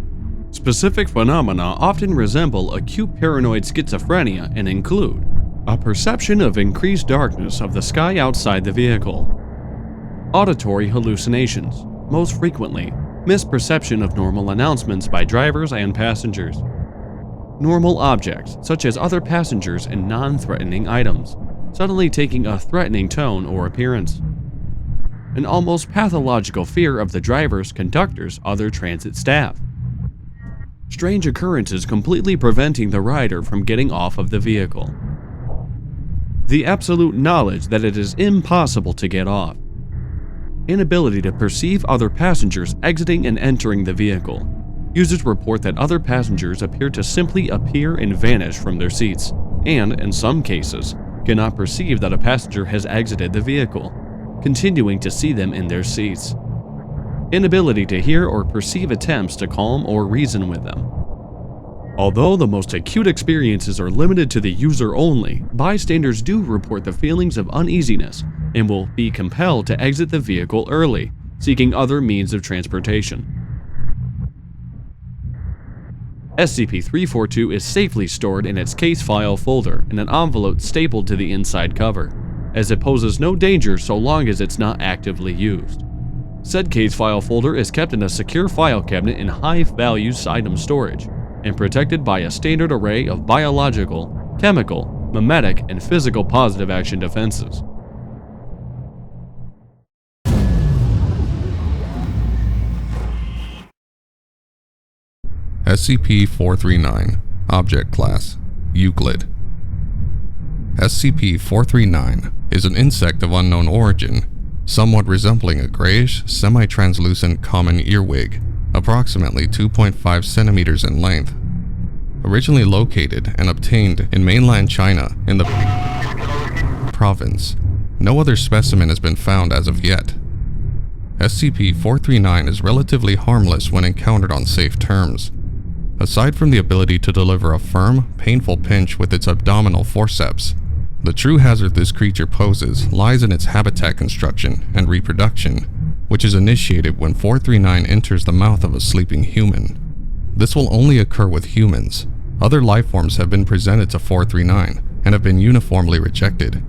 Specific phenomena often resemble acute paranoid schizophrenia and include a perception of increased darkness of the sky outside the vehicle, auditory hallucinations, most frequently misperception of normal announcements by drivers and passengers, normal objects such as other passengers and non-threatening items suddenly taking a threatening tone or appearance, an almost pathological fear of the drivers, conductors, other transit staff, strange occurrences completely preventing the rider from getting off of the vehicle, the absolute knowledge that it is impossible to get off, inability to perceive other passengers exiting and entering the vehicle. Users report that other passengers appear to simply appear and vanish from their seats, and, in some cases, cannot perceive that a passenger has exited the vehicle, continuing to see them in their seats. Inability to hear or perceive attempts to calm or reason with them. Although the most acute experiences are limited to the user only, bystanders do report the feelings of uneasiness and will be compelled to exit the vehicle early, seeking other means of transportation. SCP-342 is safely stored in its case file folder in an envelope stapled to the inside cover, as it poses no danger so long as it's not actively used. Said case file folder is kept in a secure file cabinet in Hive values item storage, and protected by a standard array of biological, chemical, memetic, and physical positive action defenses. SCP-439, Object Class, Euclid. SCP-439 is an insect of unknown origin, somewhat resembling a grayish, semi-translucent common earwig, approximately 2.5 centimeters in length. Originally located and obtained in mainland China in the province, no other specimen has been found as of yet. SCP-439 is relatively harmless when encountered on safe terms. Aside from the ability to deliver a firm, painful pinch with its abdominal forceps, the true hazard this creature poses lies in its habitat construction and reproduction, which is initiated when 439 enters the mouth of a sleeping human. This will only occur with humans. Other lifeforms have been presented to 439 and have been uniformly rejected.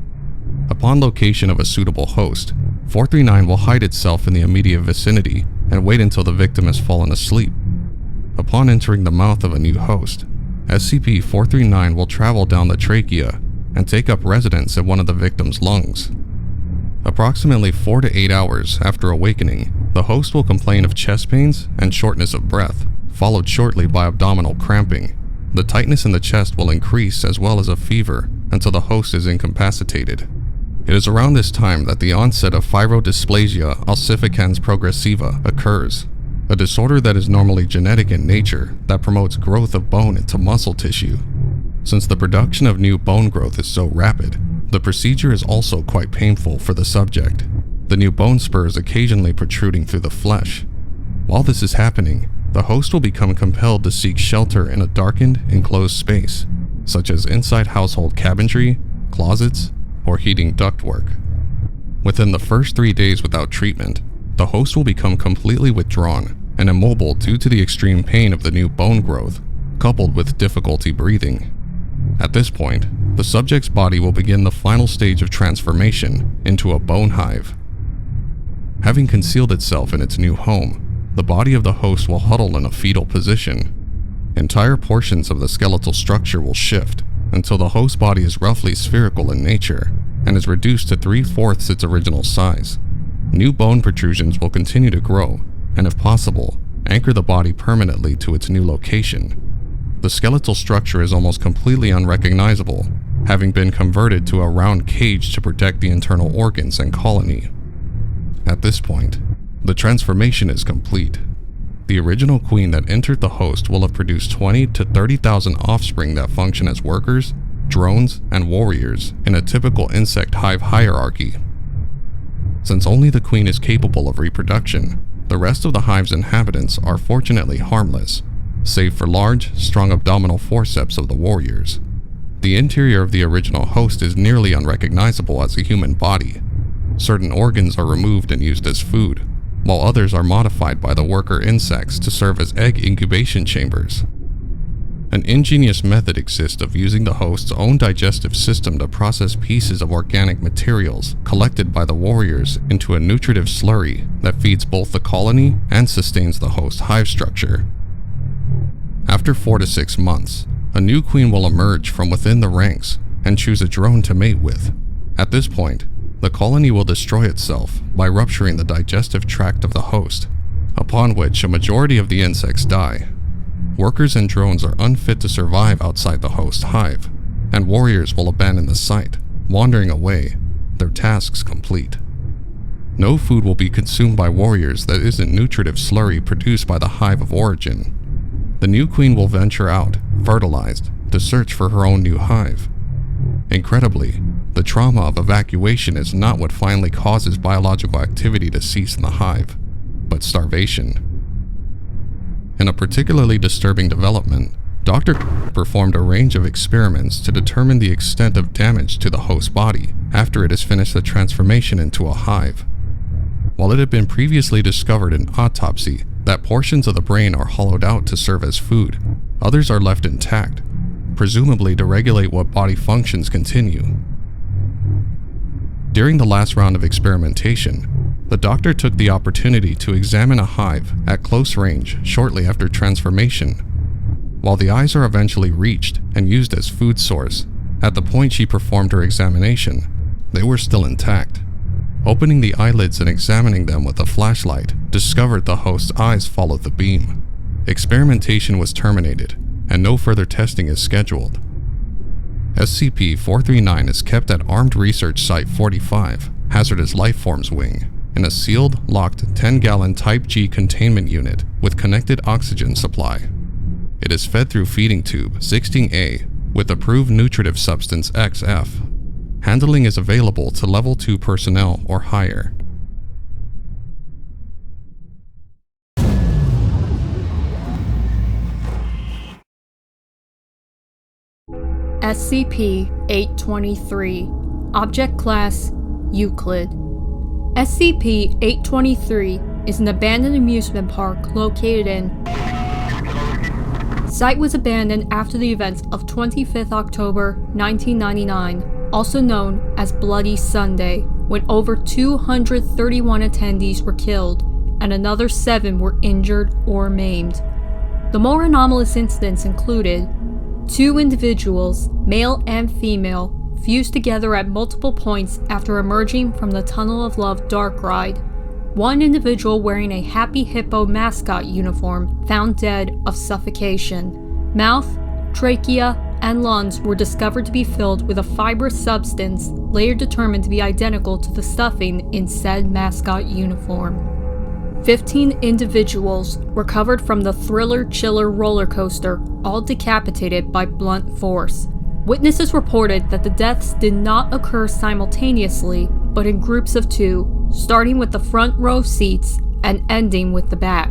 Upon location of a suitable host, 439 will hide itself in the immediate vicinity and wait until the victim has fallen asleep. Upon entering the mouth of a new host, SCP-439 will travel down the trachea and take up residence in one of the victim's lungs. Approximately 4 to 8 hours after awakening, the host will complain of chest pains and shortness of breath, followed shortly by abdominal cramping. The tightness in the chest will increase as well as a fever until the host is incapacitated. It is around this time that the onset of fibrodysplasia ossificans progressiva occurs, a disorder that is normally genetic in nature that promotes growth of bone into muscle tissue. Since the production of new bone growth is so rapid, the procedure is also quite painful for the subject, the new bone spurs occasionally protruding through the flesh. While this is happening, the host will become compelled to seek shelter in a darkened, enclosed space, such as inside household cabinetry, closets, or heating ductwork. Within the first 3 days without treatment, the host will become completely withdrawn and immobile due to the extreme pain of the new bone growth, coupled with difficulty breathing. At this point, the subject's body will begin the final stage of transformation into a bone hive. Having concealed itself in its new home, the body of the host will huddle in a fetal position. Entire portions of the skeletal structure will shift until the host body is roughly spherical in nature and is reduced to 3/4 its original size. New bone protrusions will continue to grow and, if possible, anchor the body permanently to its new location. The skeletal structure is almost completely unrecognizable, having been converted to a round cage to protect the internal organs and colony. At this point, the transformation is complete. The original queen that entered the host will have produced 20 to 30,000 offspring that function as workers, drones, and warriors in a typical insect hive hierarchy. Since only the queen is capable of reproduction, the rest of the hive's inhabitants are fortunately harmless, save for large, strong abdominal forceps of the warriors. The interior of the original host is nearly unrecognizable as a human body. Certain organs are removed and used as food, while others are modified by the worker insects to serve as egg incubation chambers. An ingenious method exists of using the host's own digestive system to process pieces of organic materials collected by the warriors into a nutritive slurry that feeds both the colony and sustains the host hive structure. After 4 to 6 months, a new queen will emerge from within the ranks and choose a drone to mate with. At this point, the colony will destroy itself by rupturing the digestive tract of the host, upon which a majority of the insects die. Workers and drones are unfit to survive outside the host hive, and warriors will abandon the site, wandering away, their tasks complete. No food will be consumed by warriors that isn't nutritive slurry produced by the hive of origin. The new queen will venture out, fertilized, to search for her own new hive. Incredibly, the trauma of evacuation is not what finally causes biological activity to cease in the hive, but starvation. In a particularly disturbing development, DrClef performed a range of experiments to determine the extent of damage to the host body after it has finished the transformation into a hive. While it had been previously discovered in autopsy that portions of the brain are hollowed out to serve as food, others are left intact, presumably to regulate what body functions continue. During the last round of experimentation, the doctor took the opportunity to examine a hive at close range shortly after transformation. While the eyes are eventually reached and used as food source, at the point she performed her examination, they were still intact. Opening the eyelids and examining them with a flashlight discovered the host's eyes followed the beam. Experimentation was terminated, and no further testing is scheduled. SCP-439 is kept at Armed Research Site 45, hazardous life forms wing, in a sealed, locked 10-gallon Type G containment unit with connected oxygen supply. It is fed through feeding tube 16A with approved nutritive substance XF. Handling is available to Level 2 personnel or higher. SCP-823 Object Class Euclid. SCP-823 is an abandoned amusement park located in... Site was abandoned after the events of 25th October 1999, also known as Bloody Sunday, when over 231 attendees were killed and another 7 were injured or maimed. The more anomalous incidents included 2 individuals, male and female, fused together at multiple points after emerging from the Tunnel of Love dark ride. 1 individual wearing a Happy Hippo mascot uniform found dead of suffocation. Mouth, trachea, and lungs were discovered to be filled with a fibrous substance later determined to be identical to the stuffing in said mascot uniform. 15 individuals recovered from the Thriller Chiller roller coaster, all decapitated by blunt force. Witnesses reported that the deaths did not occur simultaneously, but in groups of 2, starting with the front row seats and ending with the back.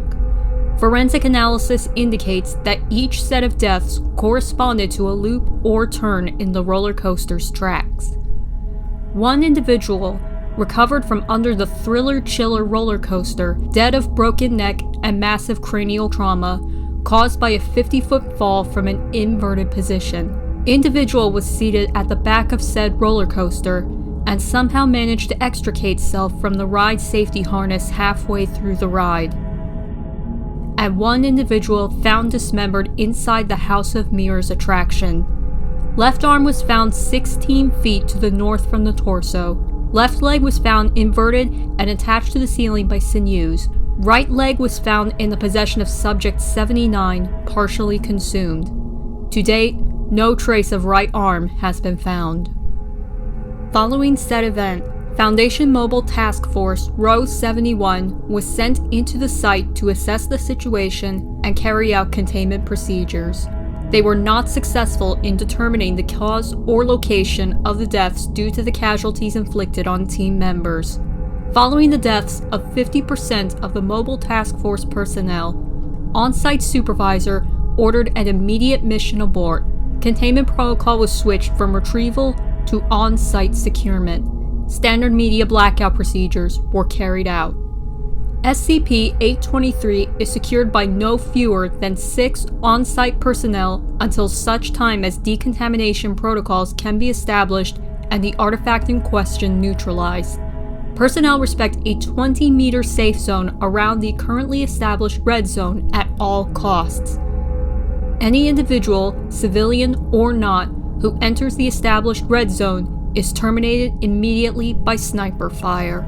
Forensic analysis indicates that each set of deaths corresponded to a loop or turn in the roller coaster's tracks. 1 individual recovered from under the Thriller Chiller roller coaster, dead of broken neck and massive cranial trauma caused by a 50-foot fall from an inverted position. Individual was seated at the back of said roller coaster and somehow managed to extricate self from the ride safety harness halfway through the ride. And 1 individual found dismembered inside the House of Mirrors attraction. Left arm was found 16 feet to the north from the torso. Left leg was found inverted and attached to the ceiling by sinews. Right leg was found in the possession of Subject 79, partially consumed. To date, no trace of right arm has been found. Following said event, Foundation Mobile Task Force Row 71 was sent into the site to assess the situation and carry out containment procedures. They were not successful in determining the cause or location of the deaths due to the casualties inflicted on team members. Following the deaths of 50% of the Mobile Task Force personnel, on-site supervisor ordered an immediate mission abort. Containment protocol was switched from retrieval to on-site securement. Standard media blackout procedures were carried out. SCP-823 is secured by no fewer than 6 on-site personnel until such time as decontamination protocols can be established and the artifact in question neutralized. Personnel respect a 20-meter safe zone around the currently established red zone at all costs. Any individual, civilian or not, who enters the established red zone is terminated immediately by sniper fire.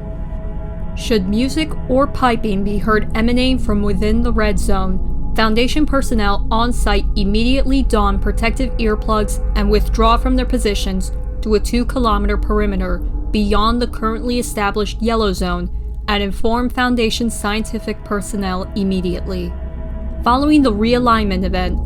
Should music or piping be heard emanating from within the red zone, Foundation personnel on site immediately don protective earplugs and withdraw from their positions to a 2-kilometer perimeter beyond the currently established yellow zone and inform Foundation scientific personnel immediately. Following the realignment event,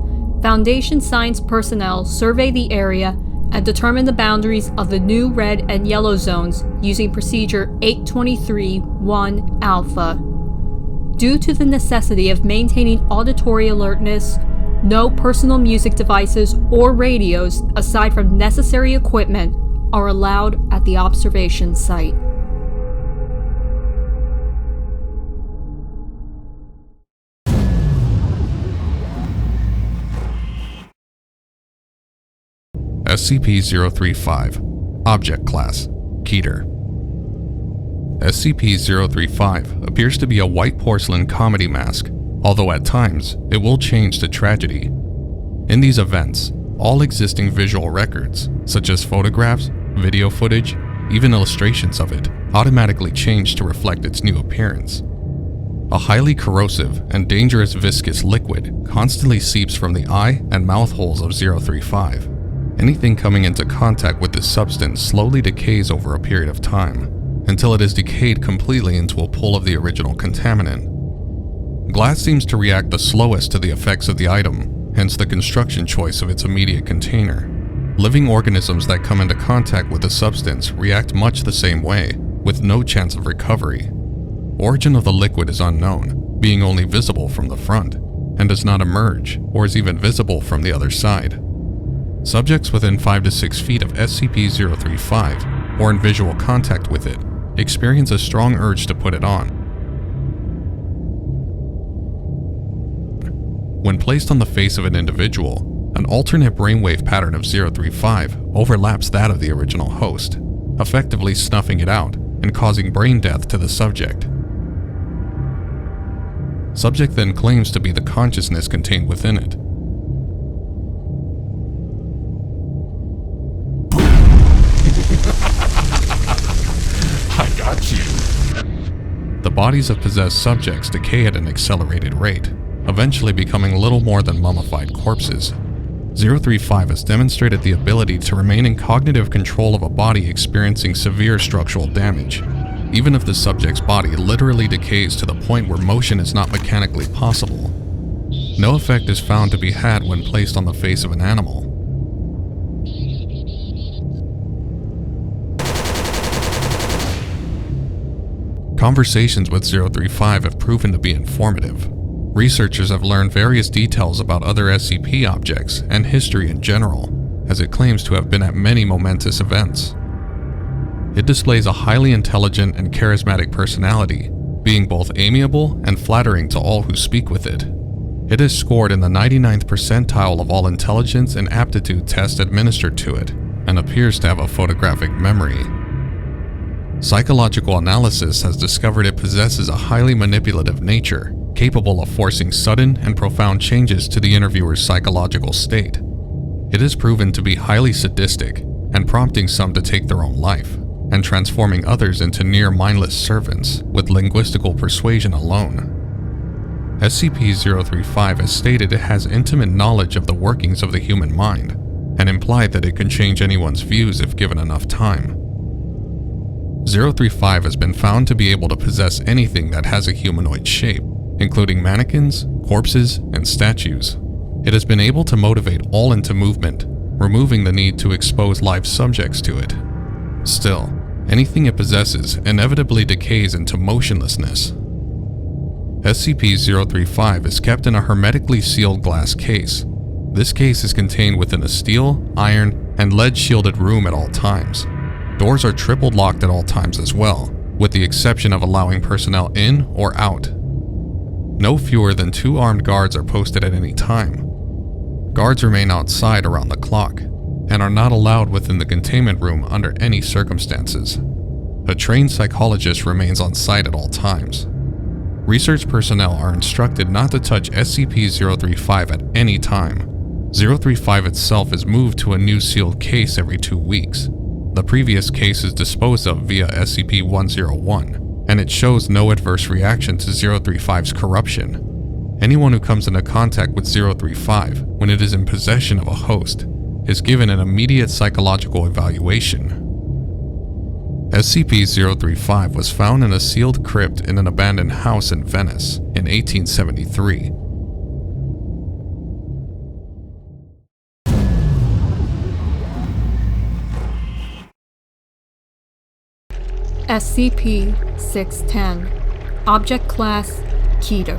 Foundation science personnel survey the area and determine the boundaries of the new red and yellow zones using procedure 823-1 Alpha. Due to the necessity of maintaining auditory alertness, no personal music devices or radios, aside from necessary equipment, are allowed at the observation site. SCP-035 Object Class Keter. SCP-035 appears to be a white porcelain comedy mask, although at times it will change to tragedy. In these events, all existing visual records, such as photographs, video footage, even illustrations of it, automatically change to reflect its new appearance. A highly corrosive and dangerous viscous liquid constantly seeps from the eye and mouth holes of 035. Anything coming into contact with this substance slowly decays over a period of time. until it is decayed completely into a pool of the original contaminant. Glass seems to react the slowest to the effects of the item, hence the construction choice of its immediate container. Living organisms that come into contact with the substance react much the same way, with no chance of recovery. Origin of the liquid is unknown, being only visible from the front, and does not emerge, or is even visible from the other side. Subjects within 5 to 6 feet of SCP-035, or in visual contact with it, experience a strong urge to put it on. When placed on the face of an individual, an alternate brainwave pattern of 035 overlaps that of the original host, effectively snuffing it out and causing brain death to the subject. Subject then claims to be the consciousness contained within it. I got you. The bodies of possessed subjects decay at an accelerated rate, eventually becoming little more than mummified corpses. 035 has demonstrated the ability to remain in cognitive control of a body experiencing severe structural damage, even if the subject's body literally decays to the point where motion is not mechanically possible. No effect is found to be had when placed on the face of an animal. Conversations with 035 have proven to be informative. Researchers have learned various details about other SCP objects and history in general, as it claims to have been at many momentous events. It displays a highly intelligent and charismatic personality, being both amiable and flattering to all who speak with it. It is scored in the 99th percentile of all intelligence and aptitude tests administered to it, and appears to have a photographic memory. Psychological analysis has discovered it possesses a highly manipulative nature, capable of forcing sudden and profound changes to the interviewer's psychological state. It is proven to be highly sadistic, and prompting some to take their own life, and transforming others into near-mindless servants with linguistical persuasion alone. SCP-035 has stated it has intimate knowledge of the workings of the human mind, and implied that it can change anyone's views if given enough time. 035 has been found to be able to possess anything that has a humanoid shape, including mannequins, corpses, and statues. It has been able to motivate all into movement, removing the need to expose live subjects to it. Still, anything it possesses inevitably decays into motionlessness. SCP-035 is kept in a hermetically sealed glass case. This case is contained within a steel, iron, and lead-shielded room at all times. Doors are triple locked at all times as well, with the exception of allowing personnel in or out. No fewer than 2 armed guards are posted at any time. Guards remain outside around the clock, and are not allowed within the containment room under any circumstances. A trained psychologist remains on site at all times. Research personnel are instructed not to touch SCP-035 at any time. 035 itself is moved to a new sealed case every 2 weeks. The previous case is disposed of via SCP-101, and it shows no adverse reaction to 035's corruption. Anyone who comes into contact with 035 when it is in possession of a host is given an immediate psychological evaluation. SCP-035 was found in a sealed crypt in an abandoned house in Venice in 1873. SCP-610 Object Class Keter.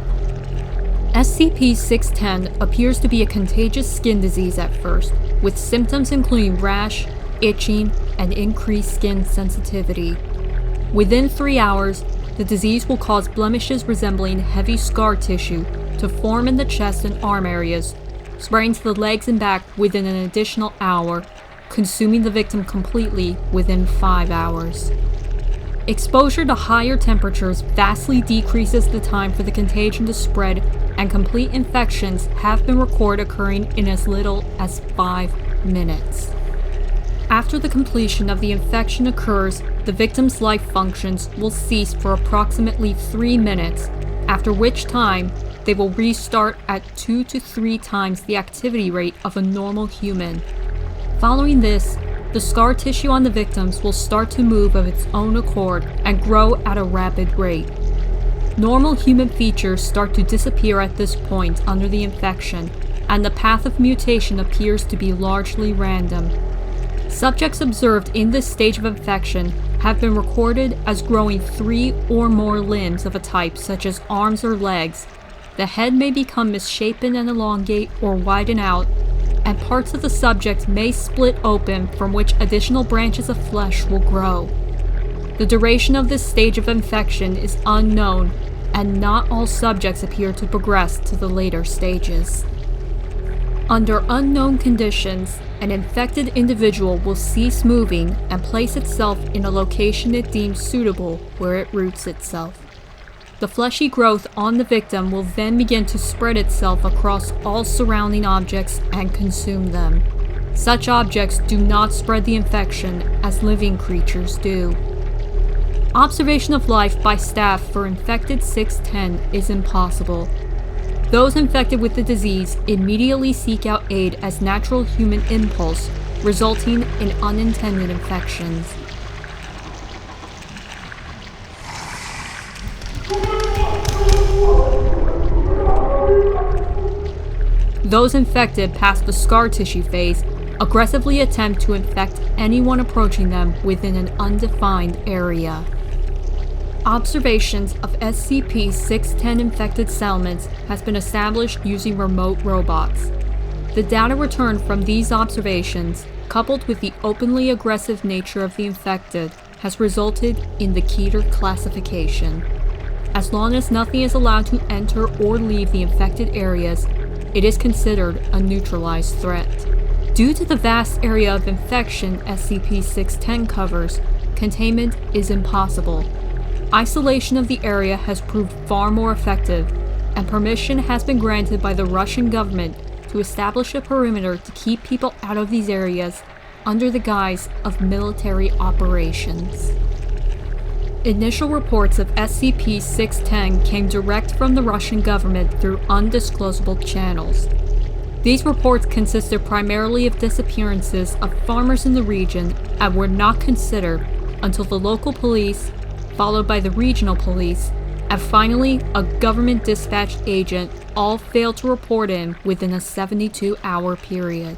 SCP-610 appears to be a contagious skin disease at first, with symptoms including rash, itching, and increased skin sensitivity. Within 3 hours, the disease will cause blemishes resembling heavy scar tissue to form in the chest and arm areas, spreading to the legs and back within an additional hour, consuming the victim completely within 5 hours. Exposure to higher temperatures vastly decreases the time for the contagion to spread, and complete infections have been recorded occurring in as little as 5 minutes. After the completion of the infection occurs, the victim's life functions will cease for approximately 3 minutes, after which time they will restart at 2 to 3 times the activity rate of a normal human. Following this, the scar tissue on the victims will start to move of its own accord and grow at a rapid rate. Normal human features start to disappear at this point under the infection, and the path of mutation appears to be largely random. Subjects observed in this stage of infection have been recorded as growing 3 or more limbs of a type such as arms or legs. The head may become misshapen and elongate or widen out, and parts of the subject may split open from which additional branches of flesh will grow. The duration of this stage of infection is unknown, and not all subjects appear to progress to the later stages. Under unknown conditions, an infected individual will cease moving and place itself in a location it deems suitable where it roots itself. The fleshy growth on the victim will then begin to spread itself across all surrounding objects and consume them. Such objects do not spread the infection as living creatures do. Observation of life by staff for infected 610 is impossible. Those infected with the disease immediately seek out aid as natural human impulse, resulting in unintended infections. Those infected past the scar tissue phase aggressively attempt to infect anyone approaching them within an undefined area. Observations of SCP-610 infected settlements has been established using remote robots. The data returned from these observations, coupled with the openly aggressive nature of the infected, has resulted in the Keter classification. As long as nothing is allowed to enter or leave the infected areas, it is considered a neutralized threat. Due to the vast area of infection SCP-610 covers, containment is impossible. Isolation of the area has proved far more effective, and permission has been granted by the Russian government to establish a perimeter to keep people out of these areas under the guise of military operations. Initial reports of SCP-610 came direct from the Russian government through undisclosable channels. These reports consisted primarily of disappearances of farmers in the region and were not considered until the local police, followed by the regional police, and finally a government dispatched agent all failed to report in within a 72-hour period.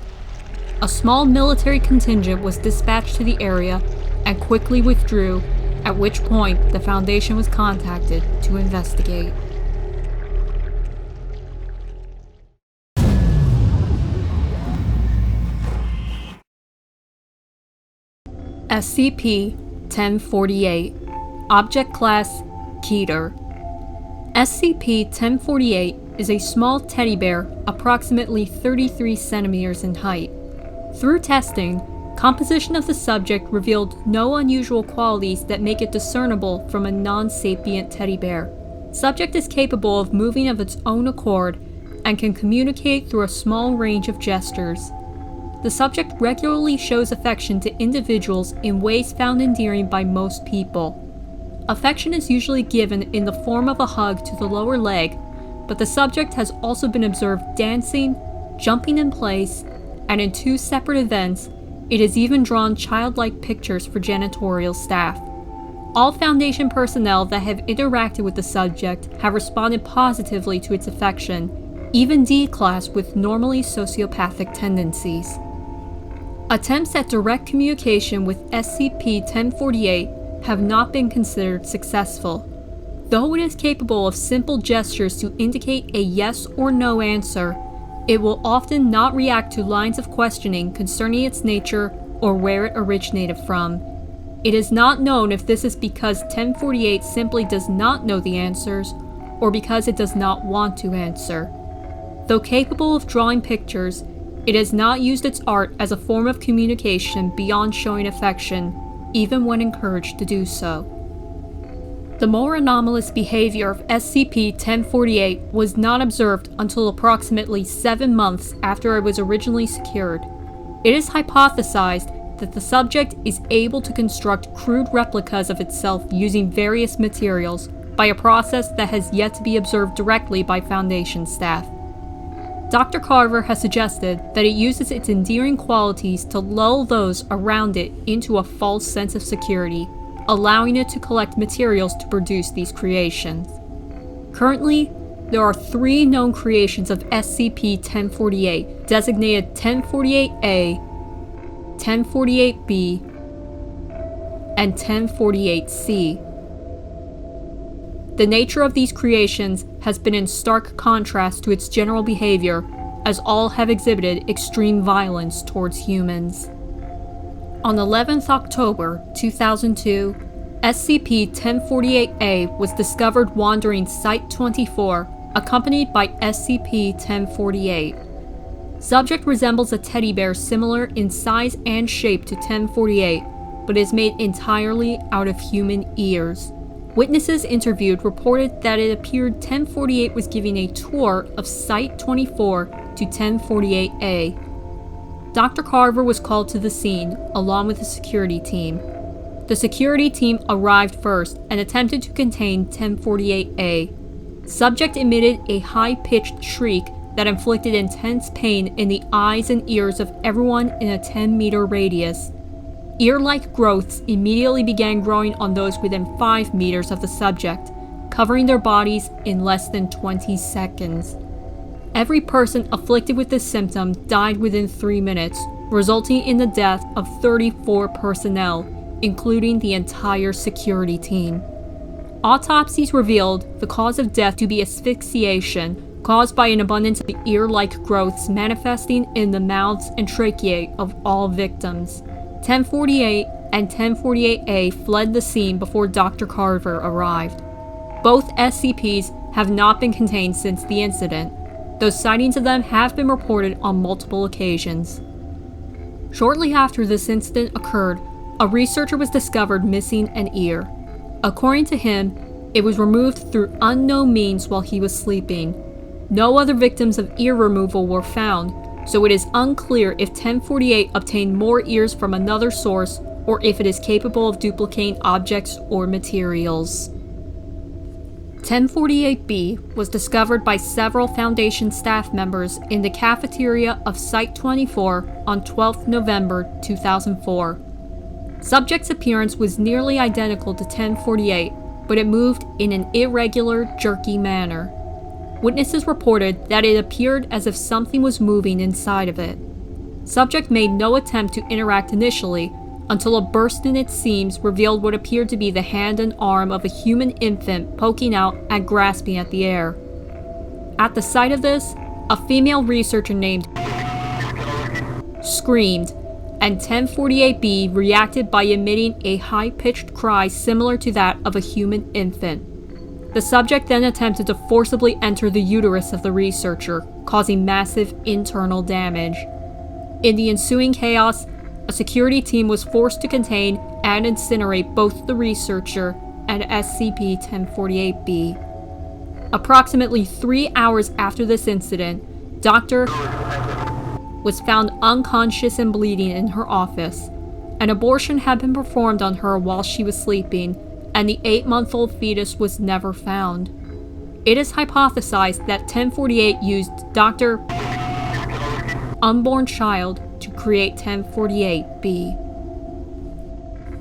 A small military contingent was dispatched to the area and quickly withdrew, at which point the Foundation was contacted to investigate. SCP-1048 Object Class Keter. SCP-1048 is a small teddy bear approximately 33 centimeters in height. Through testing, composition of the subject revealed no unusual qualities that make it discernible from a non-sapient teddy bear. Subject is capable of moving of its own accord and can communicate through a small range of gestures. The subject regularly shows affection to individuals in ways found endearing by most people. Affection is usually given in the form of a hug to the lower leg, but the subject has also been observed dancing, jumping in place, and in 2 separate events, it has even drawn childlike pictures for janitorial staff. All Foundation personnel that have interacted with the subject have responded positively to its affection, even D-Class with normally sociopathic tendencies. Attempts at direct communication with SCP-1048 have not been considered successful. Though it is capable of simple gestures to indicate a yes or no answer, it will often not react to lines of questioning concerning its nature or where it originated from. It is not known if this is because 1048 simply does not know the answers, or because it does not want to answer. Though capable of drawing pictures, it has not used its art as a form of communication beyond showing affection, even when encouraged to do so. The more anomalous behavior of SCP-1048 was not observed until approximately 7 months after it was originally secured. It is hypothesized that the subject is able to construct crude replicas of itself using various materials by a process that has yet to be observed directly by Foundation staff. Dr. Carver has suggested that it uses its endearing qualities to lull those around it into a false sense of security, allowing it to collect materials to produce these creations. Currently, there are 3 known creations of SCP-1048, designated 1048-A, 1048-B, and 1048-C. The nature of these creations has been in stark contrast to its general behavior, as all have exhibited extreme violence towards humans. On 11th October 2002, SCP-1048-A was discovered wandering Site-24, accompanied by SCP-1048. Subject resembles a teddy bear similar in size and shape to 1048, but is made entirely out of human ears. Witnesses interviewed reported that it appeared 1048 was giving a tour of Site-24 to 1048-A. Dr. Carver was called to the scene, along with a security team. The security team arrived first and attempted to contain 1048-A. Subject emitted a high-pitched shriek that inflicted intense pain in the eyes and ears of everyone in a 10-meter radius. Ear-like growths immediately began growing on those within 5 meters of the subject, covering their bodies in less than 20 seconds. Every person afflicted with this symptom died within 3 minutes, resulting in the death of 34 personnel, including the entire security team. Autopsies revealed the cause of death to be asphyxiation, caused by an abundance of ear-like growths manifesting in the mouths and tracheae of all victims. 1048 and 1048-A fled the scene before Dr. Carver arrived. Both SCPs have not been contained since the incident, though sightings of them have been reported on multiple occasions. Shortly after this incident occurred, a researcher was discovered missing an ear. According to him, it was removed through unknown means while he was sleeping. No other victims of ear removal were found, so it is unclear if 1048 obtained more ears from another source or if it is capable of duplicating objects or materials. 1048-B was discovered by several Foundation staff members in the cafeteria of Site-24 on 12th November 2004. Subject's appearance was nearly identical to 1048, but it moved in an irregular, jerky manner. Witnesses reported that it appeared as if something was moving inside of it. Subject made no attempt to interact initially, until a burst in its seams revealed what appeared to be the hand and arm of a human infant poking out and grasping at the air. At the sight of this, a female researcher named screamed, and 1048-B reacted by emitting a high-pitched cry similar to that of a human infant. The subject then attempted to forcibly enter the uterus of the researcher, causing massive internal damage. In the ensuing chaos, a security team was forced to contain and incinerate both the researcher and SCP-1048-B. Approximately 3 hours after this incident, Dr. was found unconscious and bleeding in her office. An abortion had been performed on her while she was sleeping, and the 8-month-old fetus was never found. It is hypothesized that 1048 used Dr. unborn child to create 1048-B.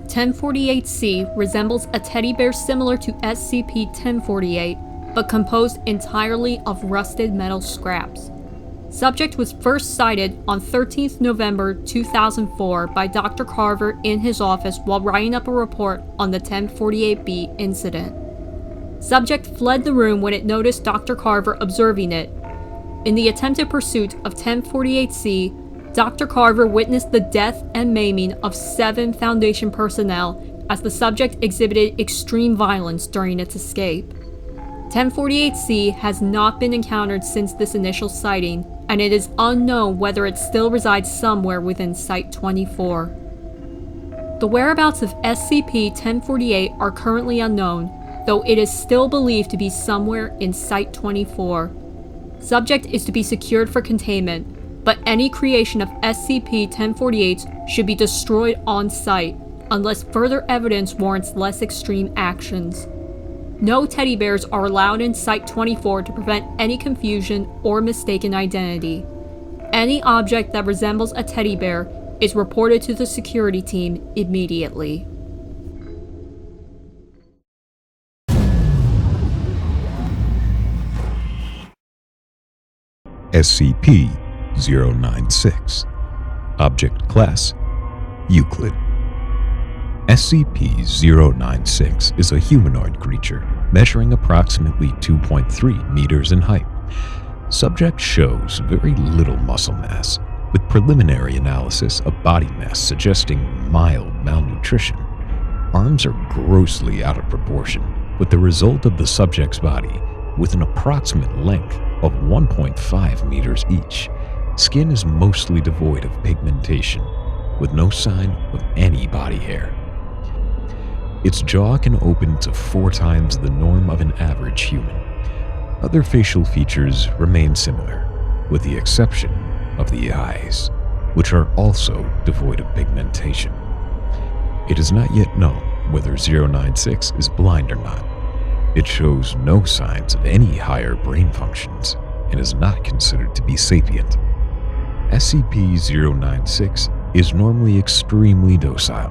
1048-C resembles a teddy bear similar to SCP-1048, but composed entirely of rusted metal scraps. Subject was first sighted on 13th November 2004 by Dr. Carver in his office while writing up a report on the 1048-B incident. Subject fled the room when it noticed Dr. Carver observing it. In the attempted pursuit of 1048-C, Dr. Carver witnessed the death and maiming of 7 Foundation personnel as the subject exhibited extreme violence during its escape. 1048-C has not been encountered since this initial sighting, and it is unknown whether it still resides somewhere within Site-24. The whereabouts of SCP-1048 are currently unknown, though it is still believed to be somewhere in Site-24. Subject is to be secured for containment, but any creation of SCP-1048 should be destroyed on site, unless further evidence warrants less extreme actions. No teddy bears are allowed in Site-24 to prevent any confusion or mistaken identity. Any object that resembles a teddy bear is reported to the security team immediately. SCP-096. Object Class: Euclid. SCP-096 is a humanoid creature measuring approximately 2.3 meters in height. Subject shows very little muscle mass, with preliminary analysis of body mass suggesting mild malnutrition. Arms are grossly out of proportion, with the result of the subject's body with an approximate length of 1.5 meters each. Skin is mostly devoid of pigmentation, with no sign of any body hair. Its jaw can open to 4 times the norm of an average human. Other facial features remain similar, with the exception of the eyes, which are also devoid of pigmentation. It is not yet known whether 096 is blind or not. It shows no signs of any higher brain functions and is not considered to be sapient. SCP-096 is normally extremely docile,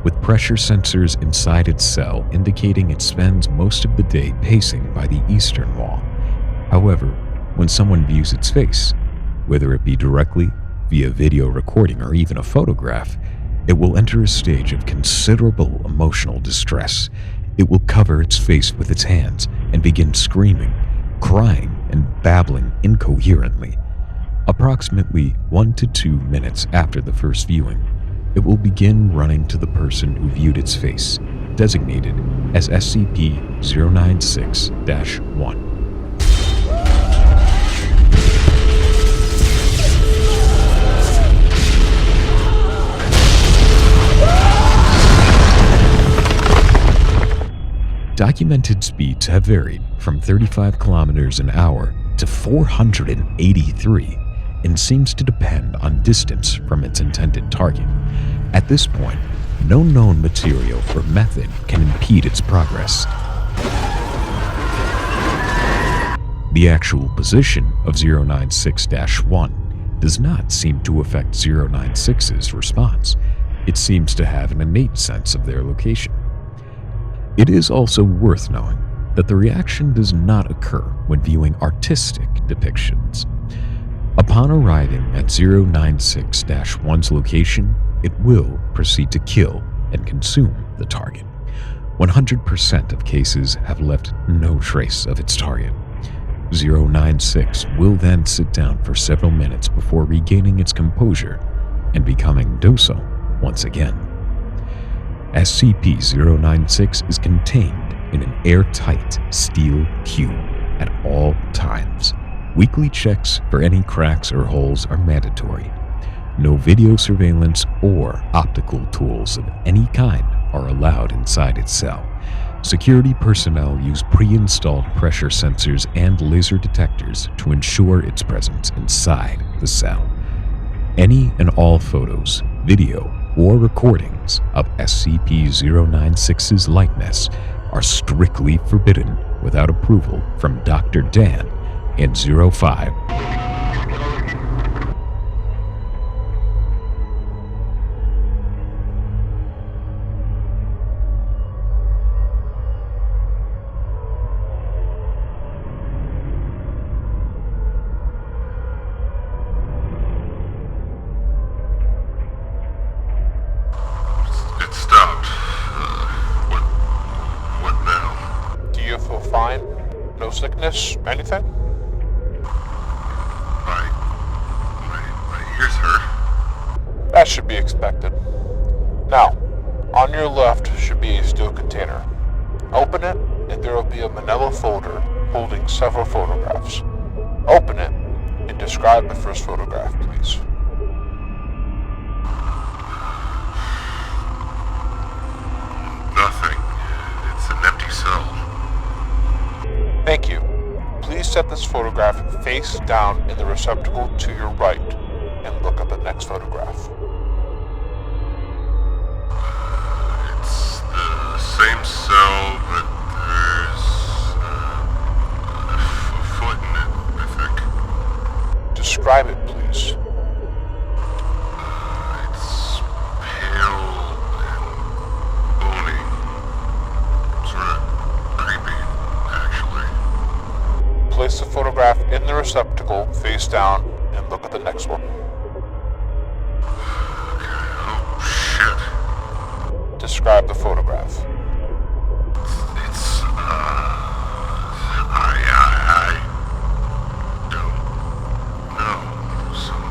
with pressure sensors inside its cell indicating it spends most of the day pacing by the eastern wall. However, when someone views its face, whether it be directly, via video recording, or even a photograph, it will enter a stage of considerable emotional distress. It will cover its face with its hands and begin screaming, crying, and babbling incoherently. Approximately 1 to 2 minutes after the first viewing, it will begin running to the person who viewed its face, designated as SCP-096-1. Documented speeds have varied from 35 kilometers an hour to 483 and seems to depend on distance from its intended target. At this point, no known material or method can impede its progress. The actual position of 096-1 does not seem to affect 096's response. It seems to have an innate sense of their location. It is also worth knowing that the reaction does not occur when viewing artistic depictions. Upon arriving at 096-1's location, it will proceed to kill and consume the target. 100% of cases have left no trace of its target. 096 will then sit down for several minutes before regaining its composure and becoming docile once again. SCP-096 is contained in an airtight steel cube at all times. Weekly checks for any cracks or holes are mandatory. No video surveillance or optical tools of any kind are allowed inside its cell. Security personnel use pre-installed pressure sensors and laser detectors to ensure its presence inside the cell. Any and all photos, video, or recordings of SCP-096's likeness are strictly forbidden without approval from Dr. Dan in 05. It stopped. What now? Do you feel fine? No sickness? Anything? My ears hurt. That should be expected. Now, on your left should be a steel container. Open it, and there will be a manila folder holding several photographs. Open it, and describe the first photograph, please. Nothing. It's an empty cell. Thank you. Please set this photograph face down in the receptacle to your right, and look at the next photograph. It's the same cell, but Place the photograph in the receptacle face down and look at the next one. Oh, shit. Describe the photograph. It's, I don't know. Some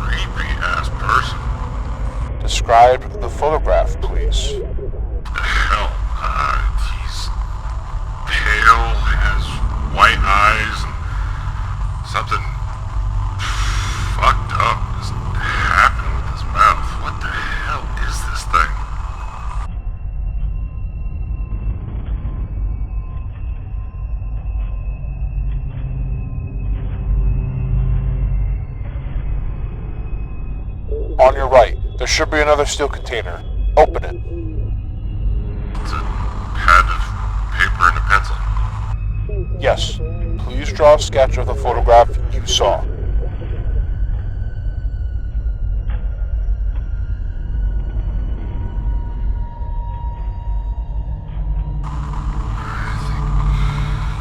creepy-ass person. Describe the photograph, please. Hell, he's pale, has white eyes, and something fucked up is happening with his mouth. What the hell is this thing? On your right, there should be another steel container. Open it. It's a pad of paper and a pencil. Yes. Please draw a sketch of the photograph you saw.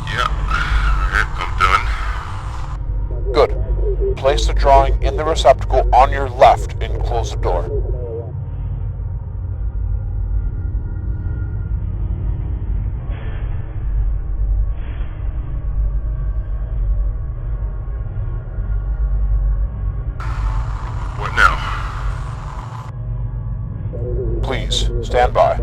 Yeah, alright, I'm done. Good. Place the drawing in the receptacle on your left and close the door. What now? Please, stand by.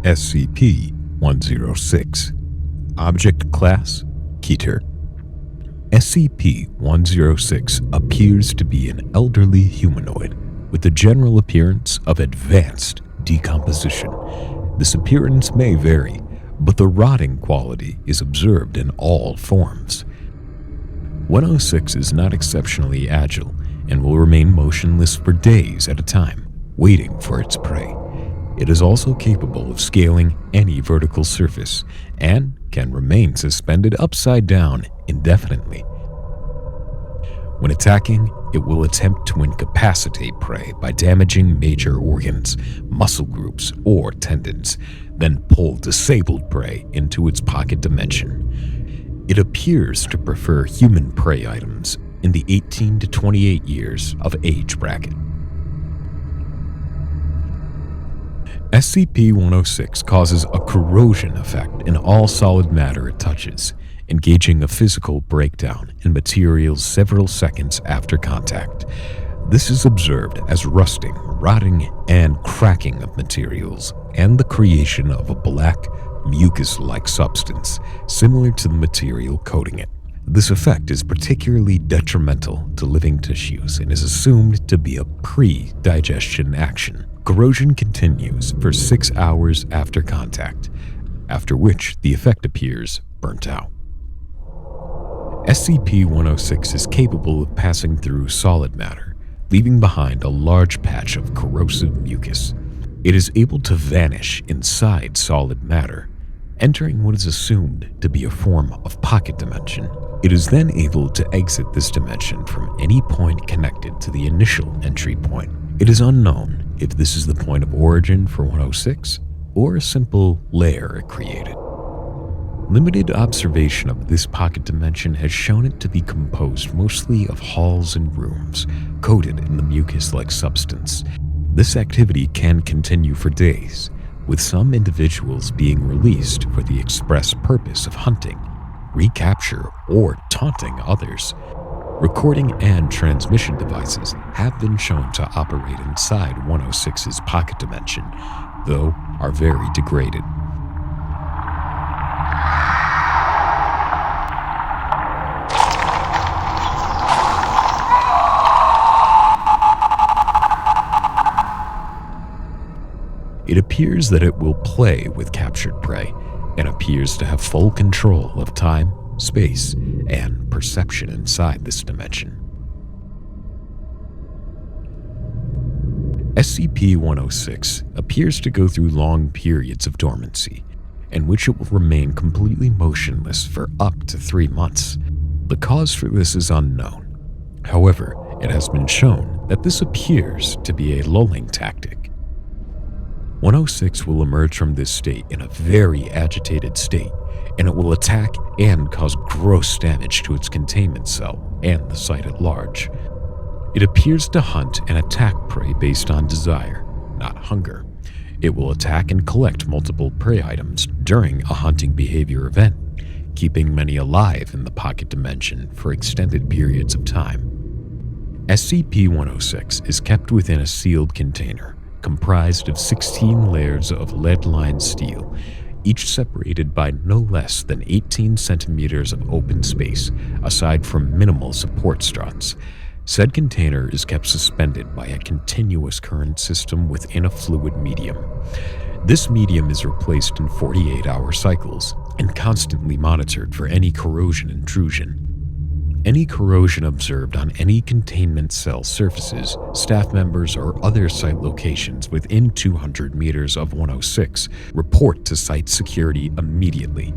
SCP-106. Object Class Keter. SCP-106 appears to be an elderly humanoid with the general appearance of advanced decomposition. This appearance may vary, but the rotting quality is observed in all forms. 106 is not exceptionally agile and will remain motionless for days at a time, waiting for its prey. It is also capable of scaling any vertical surface and can remain suspended upside down indefinitely. When attacking, it will attempt to incapacitate prey by damaging major organs, muscle groups, or tendons, then pull disabled prey into its pocket dimension. It appears to prefer human prey items in the 18 to 28 years of age bracket. SCP-106 causes a corrosion effect in all solid matter it touches, engaging a physical breakdown in materials several seconds after contact. This is observed as rusting, rotting, and cracking of materials, and the creation of a black, mucus-like substance similar to the material coating it. This effect is particularly detrimental to living tissues and is assumed to be a pre-digestion action. Corrosion continues for 6 hours after contact, after which the effect appears burnt out. SCP-106 is capable of passing through solid matter, leaving behind a large patch of corrosive mucus. It is able to vanish inside solid matter, entering what is assumed to be a form of pocket dimension. It is then able to exit this dimension from any point connected to the initial entry point. It is unknown if this is the point of origin for 106 or a simple lair it created. Limited observation of this pocket dimension has shown it to be composed mostly of halls and rooms coated in the mucus-like substance. This activity can continue for days, with some individuals being released for the express purpose of hunting, recapture, or taunting others. Recording and transmission devices have been shown to operate inside 106's pocket dimension, though are very degraded. It appears that it will play with captured prey and appears to have full control of time, space, and perception inside this dimension. SCP-106 appears to go through long periods of dormancy, in which it will remain completely motionless for up to 3 months. The cause for this is unknown. However, it has been shown that this appears to be a lulling tactic. 106 will emerge from this state in a very agitated state, and it will attack and cause gross damage to its containment cell and the site at large. It appears to hunt and attack prey based on desire, not hunger. It will attack and collect multiple prey items during a hunting behavior event, keeping many alive in the pocket dimension for extended periods of time. SCP-106 is kept within a sealed container, comprised of 16 layers of lead-lined steel, each separated by no less than 18 centimeters of open space, aside from minimal support struts. Said container is kept suspended by a continuous current system within a fluid medium. This medium is replaced in 48-hour cycles and constantly monitored for any corrosion intrusion. Any corrosion observed on any containment cell surfaces, staff members, or other site locations within 200 meters of 106 report to site security immediately.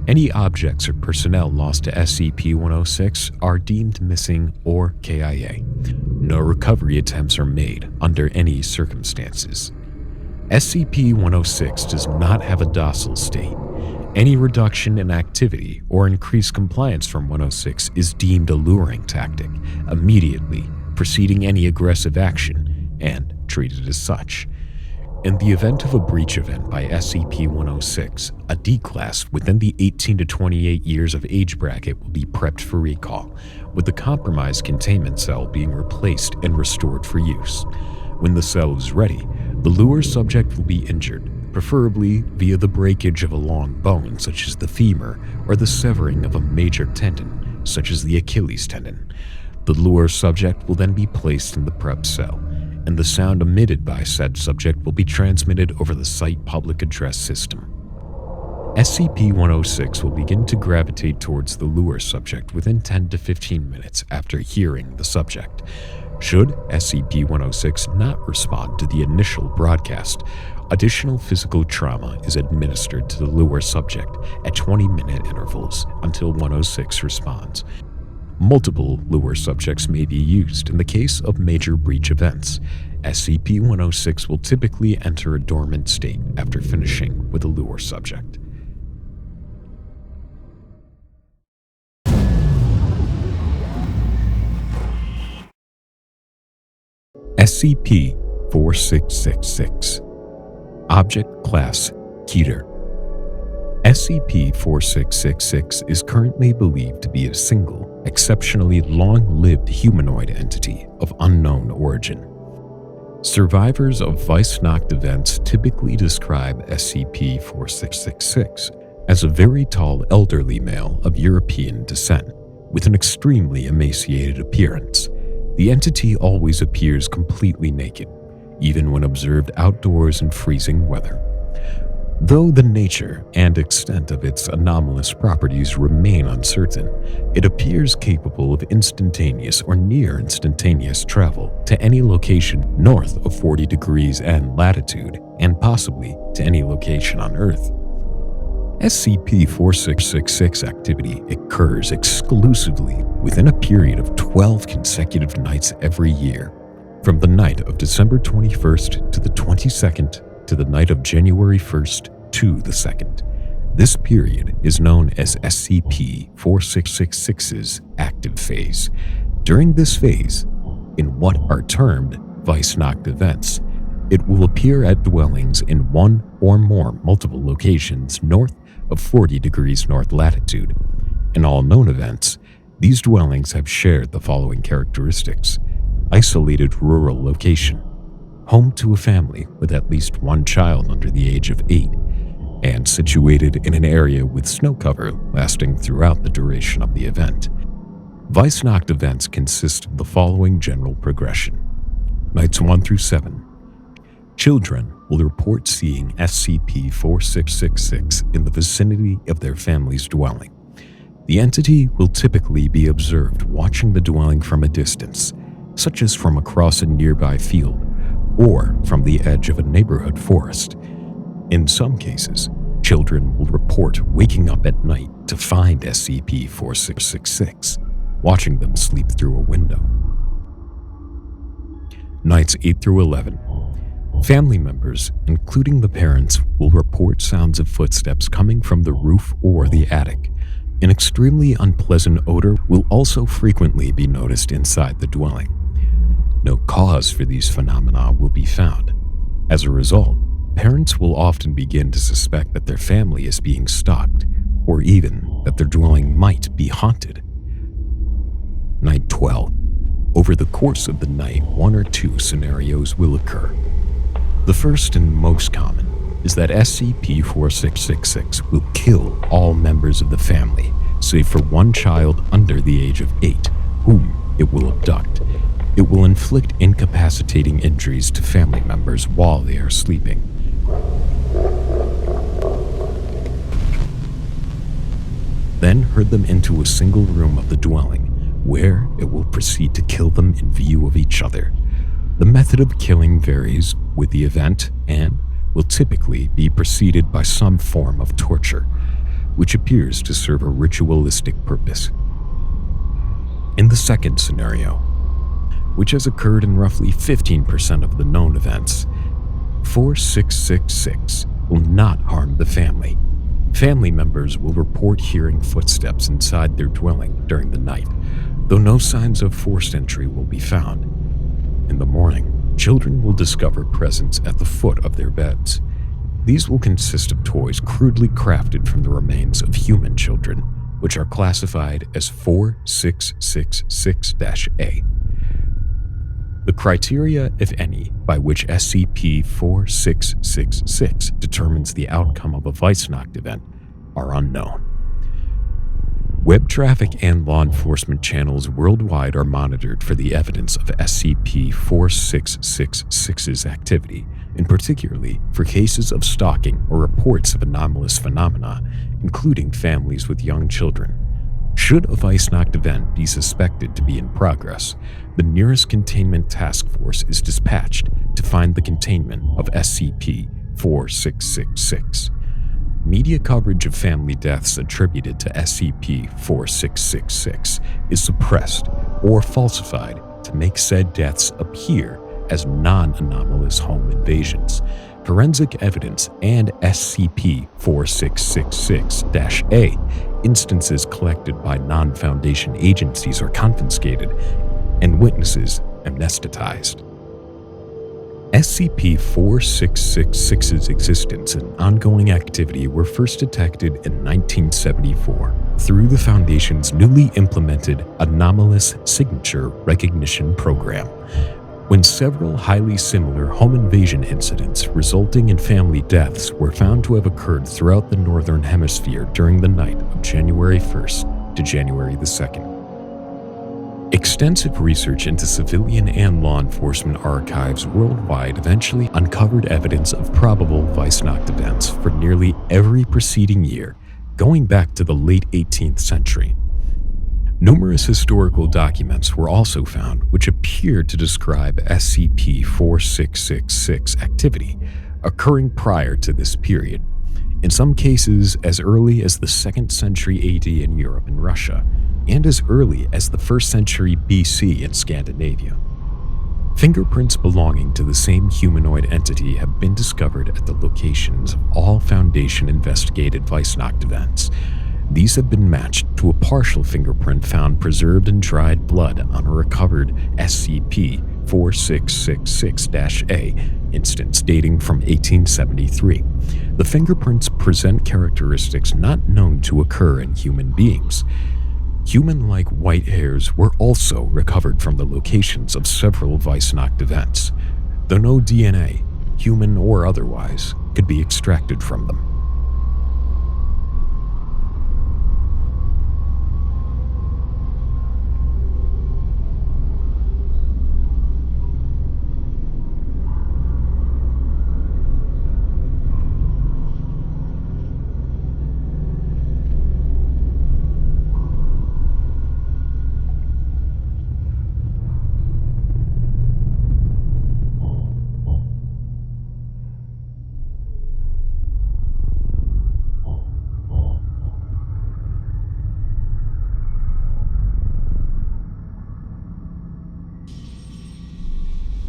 Any objects or personnel lost to SCP-106 are deemed missing or KIA. No recovery attempts are made under any circumstances. SCP-106 does not have a docile state. Any reduction in activity or increased compliance from 106 is deemed a luring tactic, immediately preceding any aggressive action, and treated as such. In the event of a breach event by SCP-106, a D-Class within the 18 to 28 years of age bracket will be prepped for recall, with the compromised containment cell being replaced and restored for use. When the cell is ready, the lure subject will be injured, preferably via the breakage of a long bone such as the femur or the severing of a major tendon such as the Achilles tendon. The lure subject will then be placed in the prep cell, and the sound emitted by said subject will be transmitted over the site public address system. SCP-106 will begin to gravitate towards the lure subject within 10 to 15 minutes after hearing the subject. Should SCP-106 not respond to the initial broadcast, additional physical trauma is administered to the lure subject at 20-minute intervals until 106 responds. Multiple lure subjects may be used in the case of major breach events. SCP-106 will typically enter a dormant state after finishing with a lure subject. SCP-4666. Object Class Keter. SCP-4666 is currently believed to be a single, exceptionally long-lived humanoid entity of unknown origin. Survivors of Vice-knocked events typically describe SCP-4666 as a very tall elderly male of European descent, with an extremely emaciated appearance. The entity always appears completely naked, even when observed outdoors in freezing weather. Though the nature and extent of its anomalous properties remain uncertain, it appears capable of instantaneous or near instantaneous travel to any location north of 40 degrees N latitude, and possibly to any location on Earth. SCP-4666 activity occurs exclusively within a period of 12 consecutive nights every year, from the night of December 21st to the 22nd to the night of January 1st to the 2nd. This period is known as SCP-4666's active phase. During this phase, in what are termed Vice-knocked events, It will appear at dwellings in one or more multiple locations north of 40 degrees north latitude. In all known events, these dwellings have shared the following characteristics: isolated rural location, home to a family with at least one child under the age of 8, and situated in an area with snow cover lasting throughout the duration of the event. Weissnacht events consist of the following general progression. Nights 1 through 7. Children will report seeing SCP-4666 in the vicinity of their family's dwelling. The entity will typically be observed watching the dwelling from a distance, such as from across a nearby field or from the edge of a neighborhood forest. In some cases, children will report waking up at night to find SCP-4666, watching them sleep through a window. Nights 8 through 11. Family members, including the parents, will report sounds of footsteps coming from the roof or the attic. An extremely unpleasant odor will also frequently be noticed inside the dwelling. No cause for these phenomena will be found. As a result, parents will often begin to suspect that their family is being stalked, or even that their dwelling might be haunted. Night 12. Over the course of the night, 1 or 2 scenarios will occur. The first and most common is that SCP-4666 will kill all members of the family, save for one child under the age of 8, whom it will abduct. It will inflict incapacitating injuries to family members while they are sleeping. Then herd them into a single room of the dwelling, where it will proceed to kill them in view of each other. The method of killing varies with the event and will typically be preceded by some form of torture, which appears to serve a ritualistic purpose. In the second scenario, which has occurred in roughly 15% of the known events, 4666 will not harm the family. Family members will report hearing footsteps inside their dwelling during the night, though no signs of forced entry will be found. In the morning, children will discover presents at the foot of their beds. These will consist of toys crudely crafted from the remains of human children, which are classified as 4666-A. The criteria, if any, by which SCP-4666 determines the outcome of a Weissnacht event are unknown. Web traffic and law enforcement channels worldwide are monitored for the evidence of SCP-4666's activity, and particularly for cases of stalking or reports of anomalous phenomena, including families with young children. Should a Weissnacht event be suspected to be in progress, the nearest containment task force is dispatched to find the containment of SCP-4666. Media coverage of family deaths attributed to SCP-4666 is suppressed or falsified to make said deaths appear as non-anomalous home invasions. Forensic evidence and SCP-4666-A instances collected by non-Foundation agencies are confiscated and witnesses amnesticized. SCP-4666's existence and ongoing activity were first detected in 1974 through the Foundation's newly implemented Anomalous Signature Recognition Program, when several highly similar home invasion incidents resulting in family deaths were found to have occurred throughout the Northern Hemisphere during the night of January 1st to January the 2nd. Extensive research into civilian and law enforcement archives worldwide eventually uncovered evidence of probable Weissnacht events for nearly every preceding year, going back to the late 18th century. Numerous historical documents were also found which appeared to describe SCP-4666 activity occurring prior to this period, in some cases as early as the 2nd century AD in Europe and Russia, and as early as the 1st century BC in Scandinavia. Fingerprints belonging to the same humanoid entity have been discovered at the locations of all Foundation-investigated Weissnacht events. These have been matched to a partial fingerprint found preserved in dried blood on a recovered SCP 4666-A instance dating from 1873. The fingerprints present characteristics not known to occur in human beings. Human-like white hairs were also recovered from the locations of several Weissnacht events, though no DNA, human or otherwise, could be extracted from them.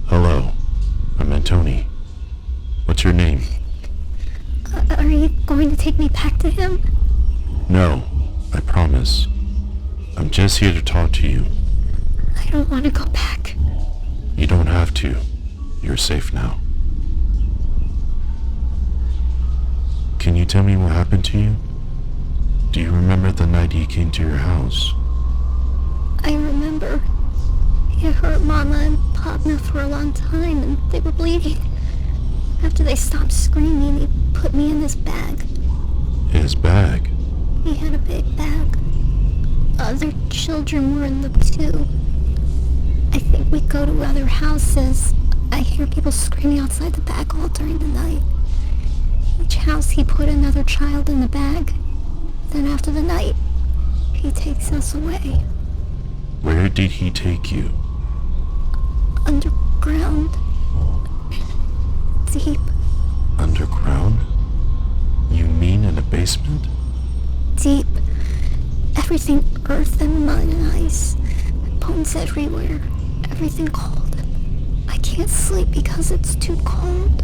Hello, I'm Antoni. What's your name? Are you going to take me back to him? No, I promise. I'm just here to talk to you. I don't want to go back. You don't have to. You're safe now. Can you tell me what happened to you? Do you remember the night he came to your house? I remember. He hurt Mama and Papa for a long time, and they were bleeding. After they stopped screaming, he put me in his bag. His bag? He had a big bag. Other children were in them too. I think we go to other houses. I hear people screaming outside the bag all during the night. Each house he put another child in the bag. Then after the night, he takes us away. Where did he take you? Underground. Deep. Underground? You mean in a basement? Deep. Everything earth and mud and ice. Bones everywhere. Everything cold. I can't sleep because it's too cold.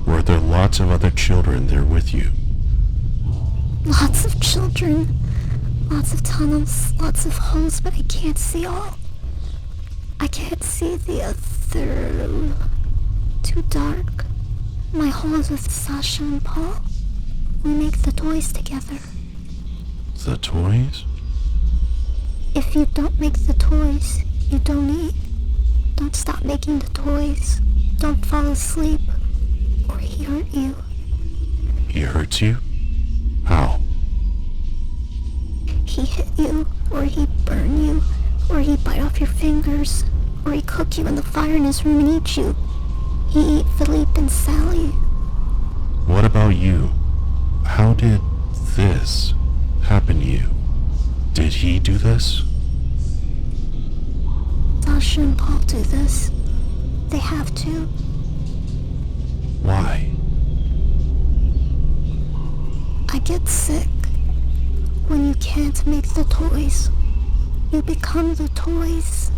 Were there lots of other children there with you? Lots of children. Lots of tunnels. Lots of holes, but I can't see all. I can't see the other. Too dark. My hole is with Sasha and Paul. We make the toys together. The toys? If you don't make the toys, you don't eat. Don't stop making the toys. Don't fall asleep, or he hurt you. He hurts you? How? He hit you, or he burn you, or he bite off your fingers, or he cook you in the fire in his room and eat you. He eat Philippe and Sally. What about you? How did this happen to you? Did he do this? Sasha and Paul do this. They have to. Why? I get sick. When you can't make the toys, you become the toys.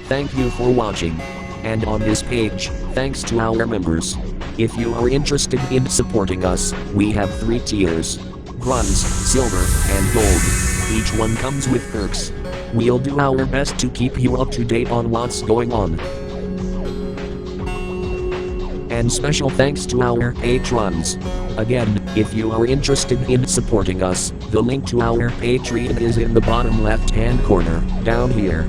Thank you for watching. And on this page, thanks to our members. If you are interested in supporting us, we have 3 tiers: bronze, silver, and gold. Each one comes with perks. We'll do our best to keep you up to date on what's going on. And special thanks to our patrons. Again, if you are interested in supporting us, the link to our Patreon is in the bottom left-hand corner, down here.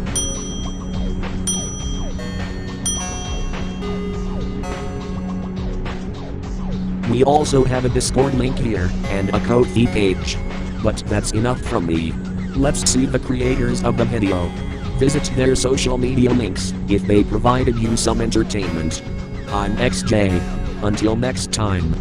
We also have a Discord link here, and a Ko-fi page. But that's enough from me. Let's see the creators of the video. Visit their social media links, if they provided you some entertainment. I'm XJ. Until next time.